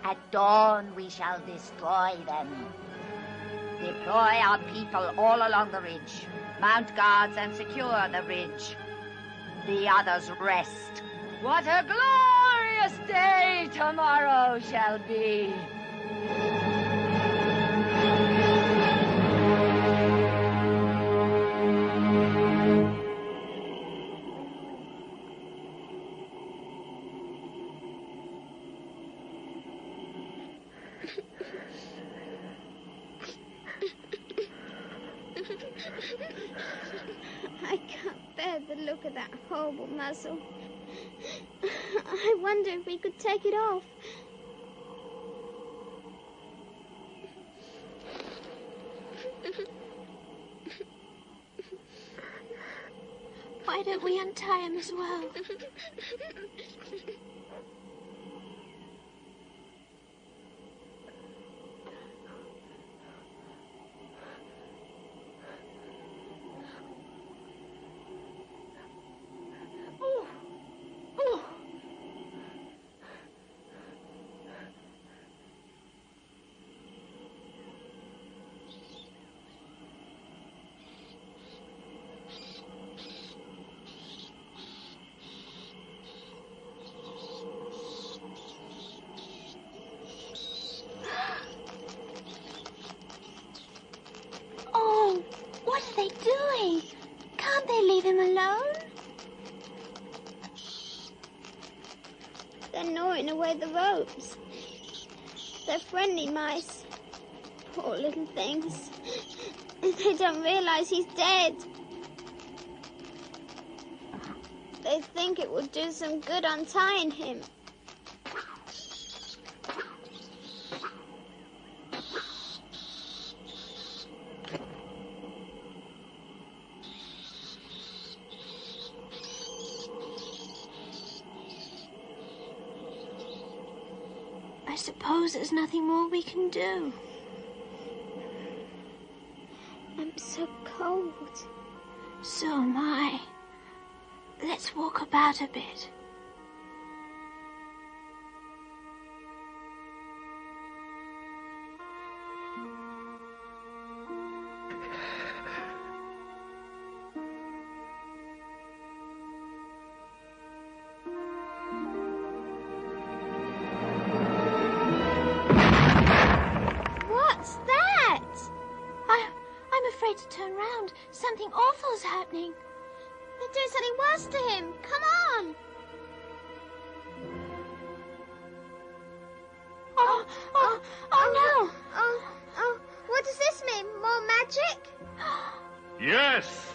At dawn we shall destroy them. Deploy our people all along the ridge. Mount guards and secure the ridge. The others rest. What a glorious day tomorrow shall be. bear the look of that horrible muzzle. I wonder if we could take it off. Why don't we untie him as well? What are they doing? Can't they leave him alone? They're gnawing away the ropes. They're friendly mice. Poor little things. They don't realize he's dead. They think it will do some good untying him. I suppose there's nothing more we can do. I'm so cold. So am I. Let's walk about a bit. What's that? I'm afraid to turn round. Something awful's happening. They're doing something worse to him. Come on. Oh no. Oh, what does this mean? More magic? Yes,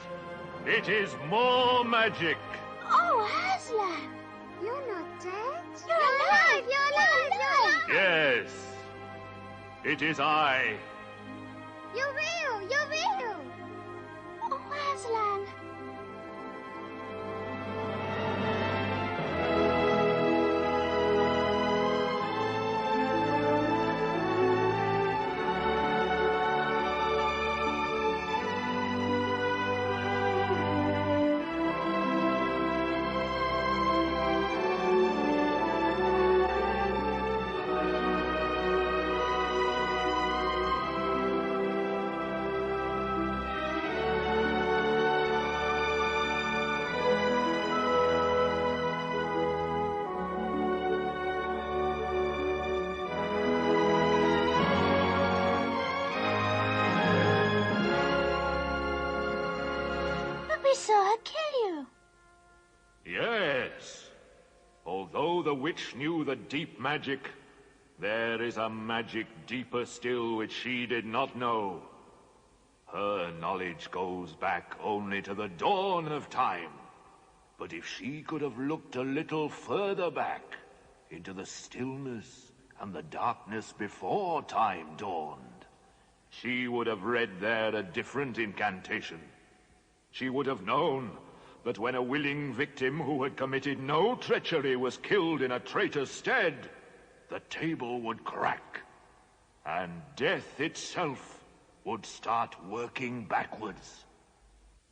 it is more magic. Oh, Aslan. You're not dead. You're alive. You're alive. Yes, it is I. You're real. You're real. Oh, Aslan. We saw her kill you. Yes. Although the witch knew the deep magic, there is a magic deeper still which she did not know. Her knowledge goes back only to the dawn of time. But if she could have looked a little further back into the stillness and the darkness before time dawned, she would have read there a different incantation. She would have known that when a willing victim who had committed no treachery was killed in a traitor's stead, the table would crack, and death itself would start working backwards.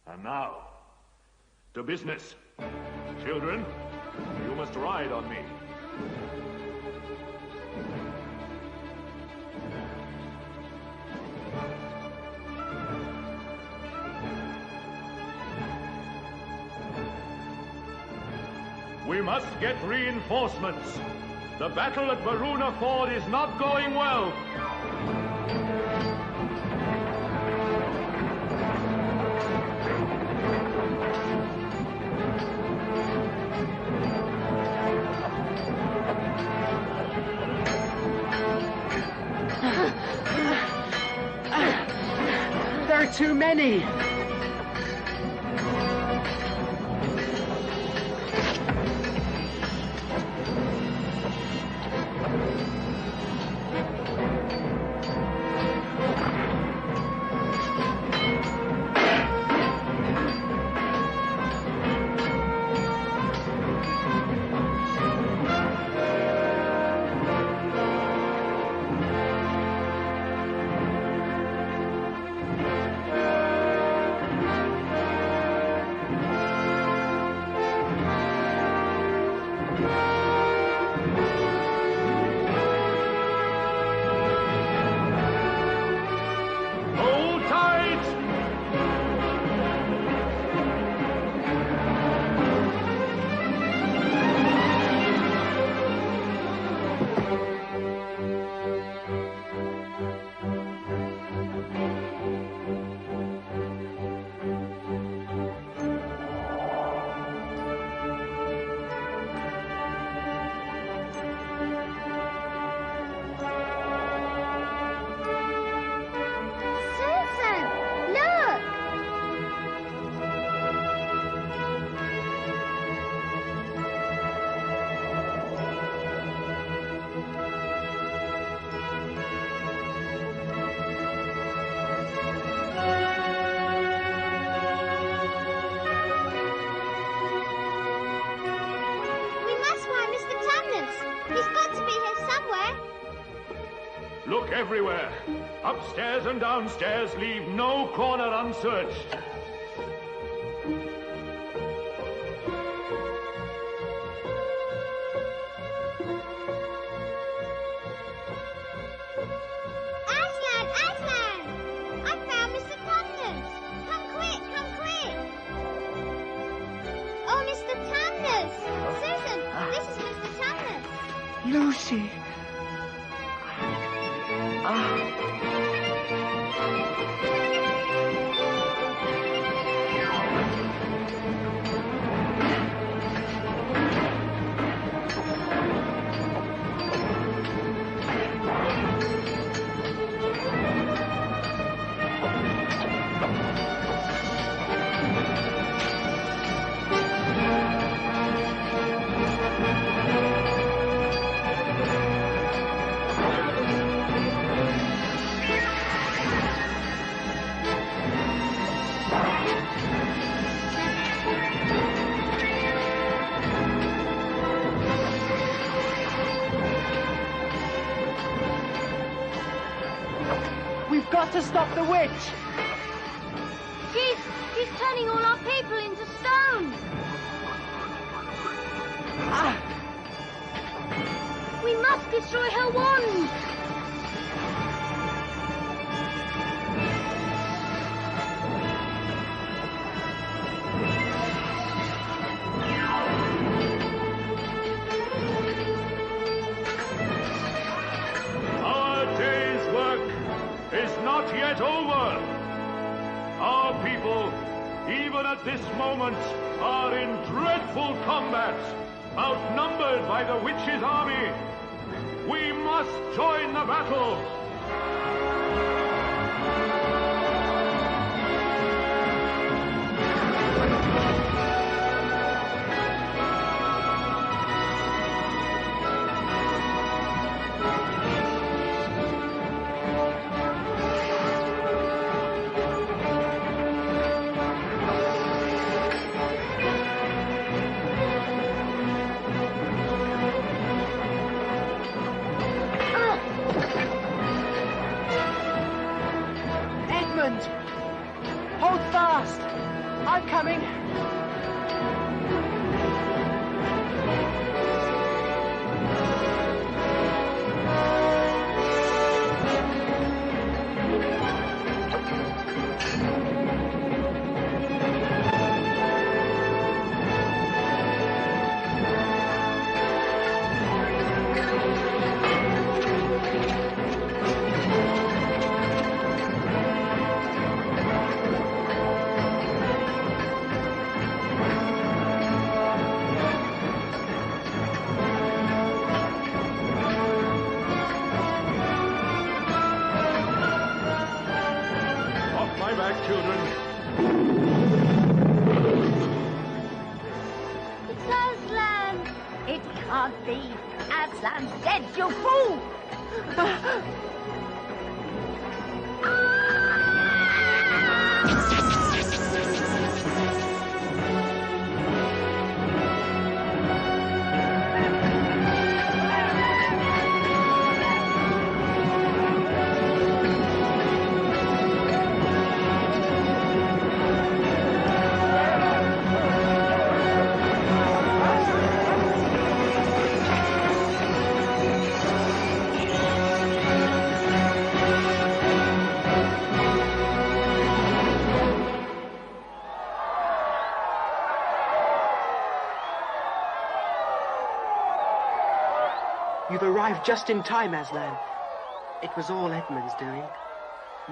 And now, to business. Children, you must ride on me. We must get reinforcements. The battle at Varuna Ford is not going well. There are too many. Look everywhere. Upstairs and downstairs, leave no corner unsearched. Aslan! Aslan! I found Mr. Tumnus! Come quick! Come quick! Oh, Mr. Tumnus! Susan, this is Mr. Tumnus. Lucy! We've got to stop the witch! She's turning all our people into stone. We must destroy her wand. Our day's work is not yet over. Our people, even at this moment, are in dreadful combat, outnumbered by the witch's army. We must join the battle. Edmund! Hold fast! I'm coming! Off my back, children. It's Aslan. It can't be. Aslan's dead, you fool! You've arrived just in time, Aslan. It was all Edmund's doing.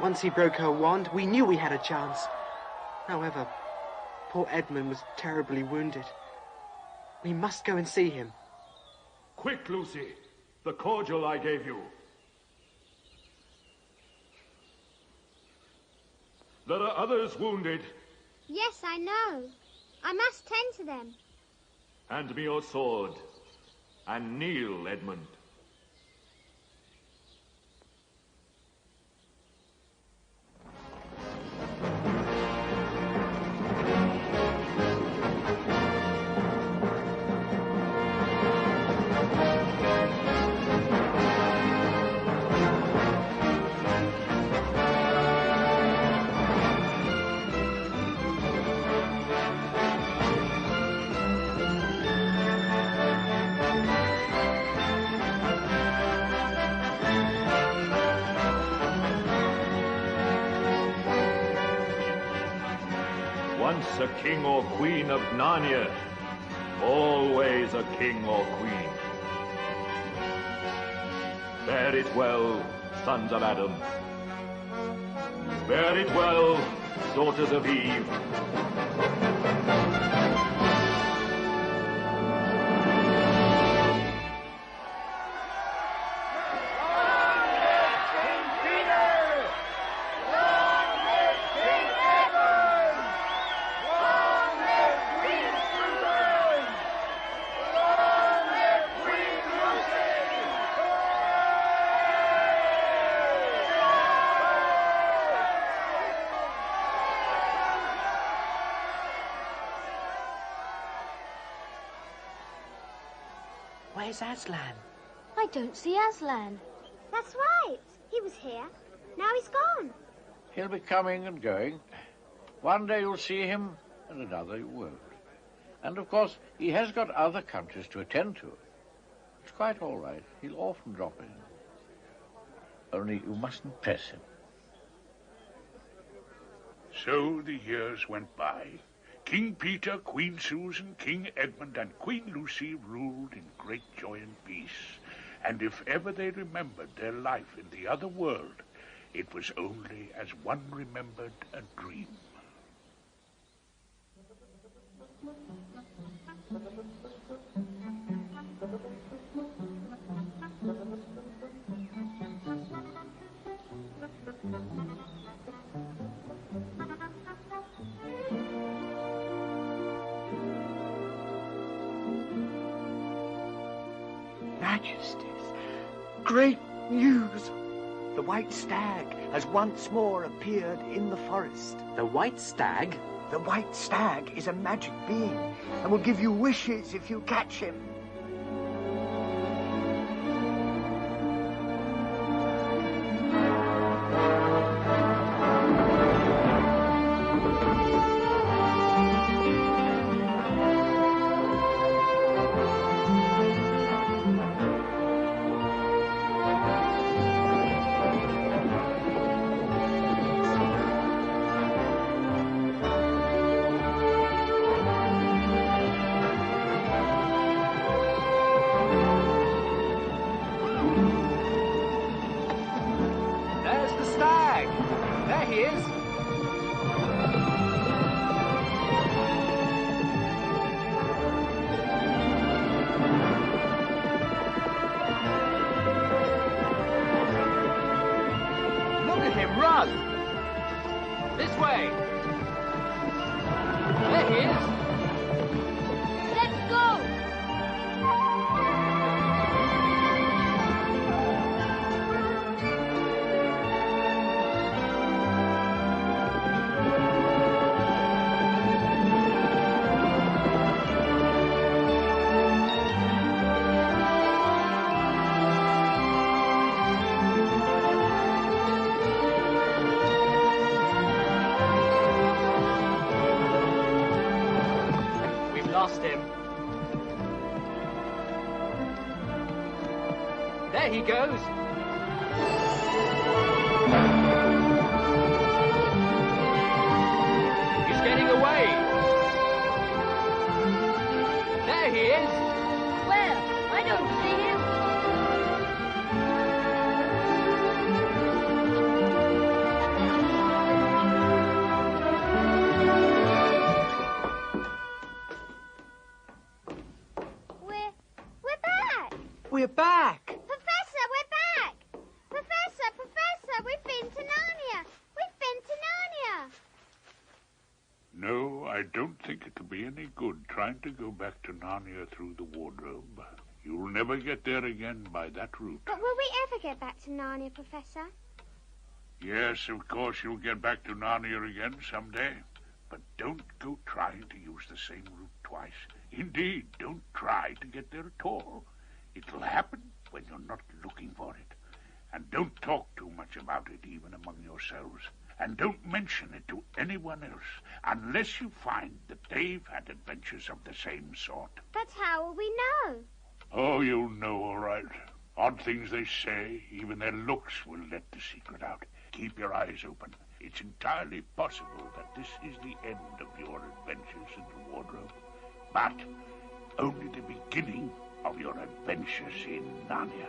Once he broke her wand, we knew we had a chance. However, poor Edmund was terribly wounded. We must go and see him. Quick, Lucy. The cordial I gave you. There are others wounded. Yes, I know. I must tend to them. Hand me your sword. And kneel, Edmund. once a king or queen of Narnia, always a king or queen. Bear it well, sons of Adam. Bear it well, daughters of Eve. Where's Aslan? I don't see Aslan. That's right. He was here. Now he's gone. He'll be coming and going. One day you'll see him, and another you won't. And, of course, he has got other countries to attend to. It's quite all right. He'll often drop in. Only you mustn't press him. So the years went by. King Peter, Queen Susan, King Edmund, and Queen Lucy ruled in great joy and peace. And if ever they remembered their life in the other world, it was only as one remembered a dream. Majesties, great news! The white stag has once more appeared in the forest. The white stag? The white stag is a magic being and will give you wishes if you catch him. There he goes. He's getting away. There he is. Where? I don't see him. We're back. We're back. Professor, we're back. Professor, we've been to Narnia. We've been to Narnia. No, I don't think it'll be any good trying to go back to Narnia through the wardrobe. You'll never get there again by that route. But will we ever get back to Narnia, Professor? Yes, of course you'll get back to Narnia again someday. But don't go trying to use the same route twice. Indeed, don't try to get there at all. It'll happen when you're not looking for it. And don't talk too much about it, even among yourselves. And don't mention it to anyone else, unless you find that they've had adventures of the same sort. But how will we know? Oh, you'll know all right. Odd things they say, even their looks will let the secret out. Keep your eyes open. It's entirely possible that this is the end of your adventures in the wardrobe, but only the beginning of your adventures in Narnia.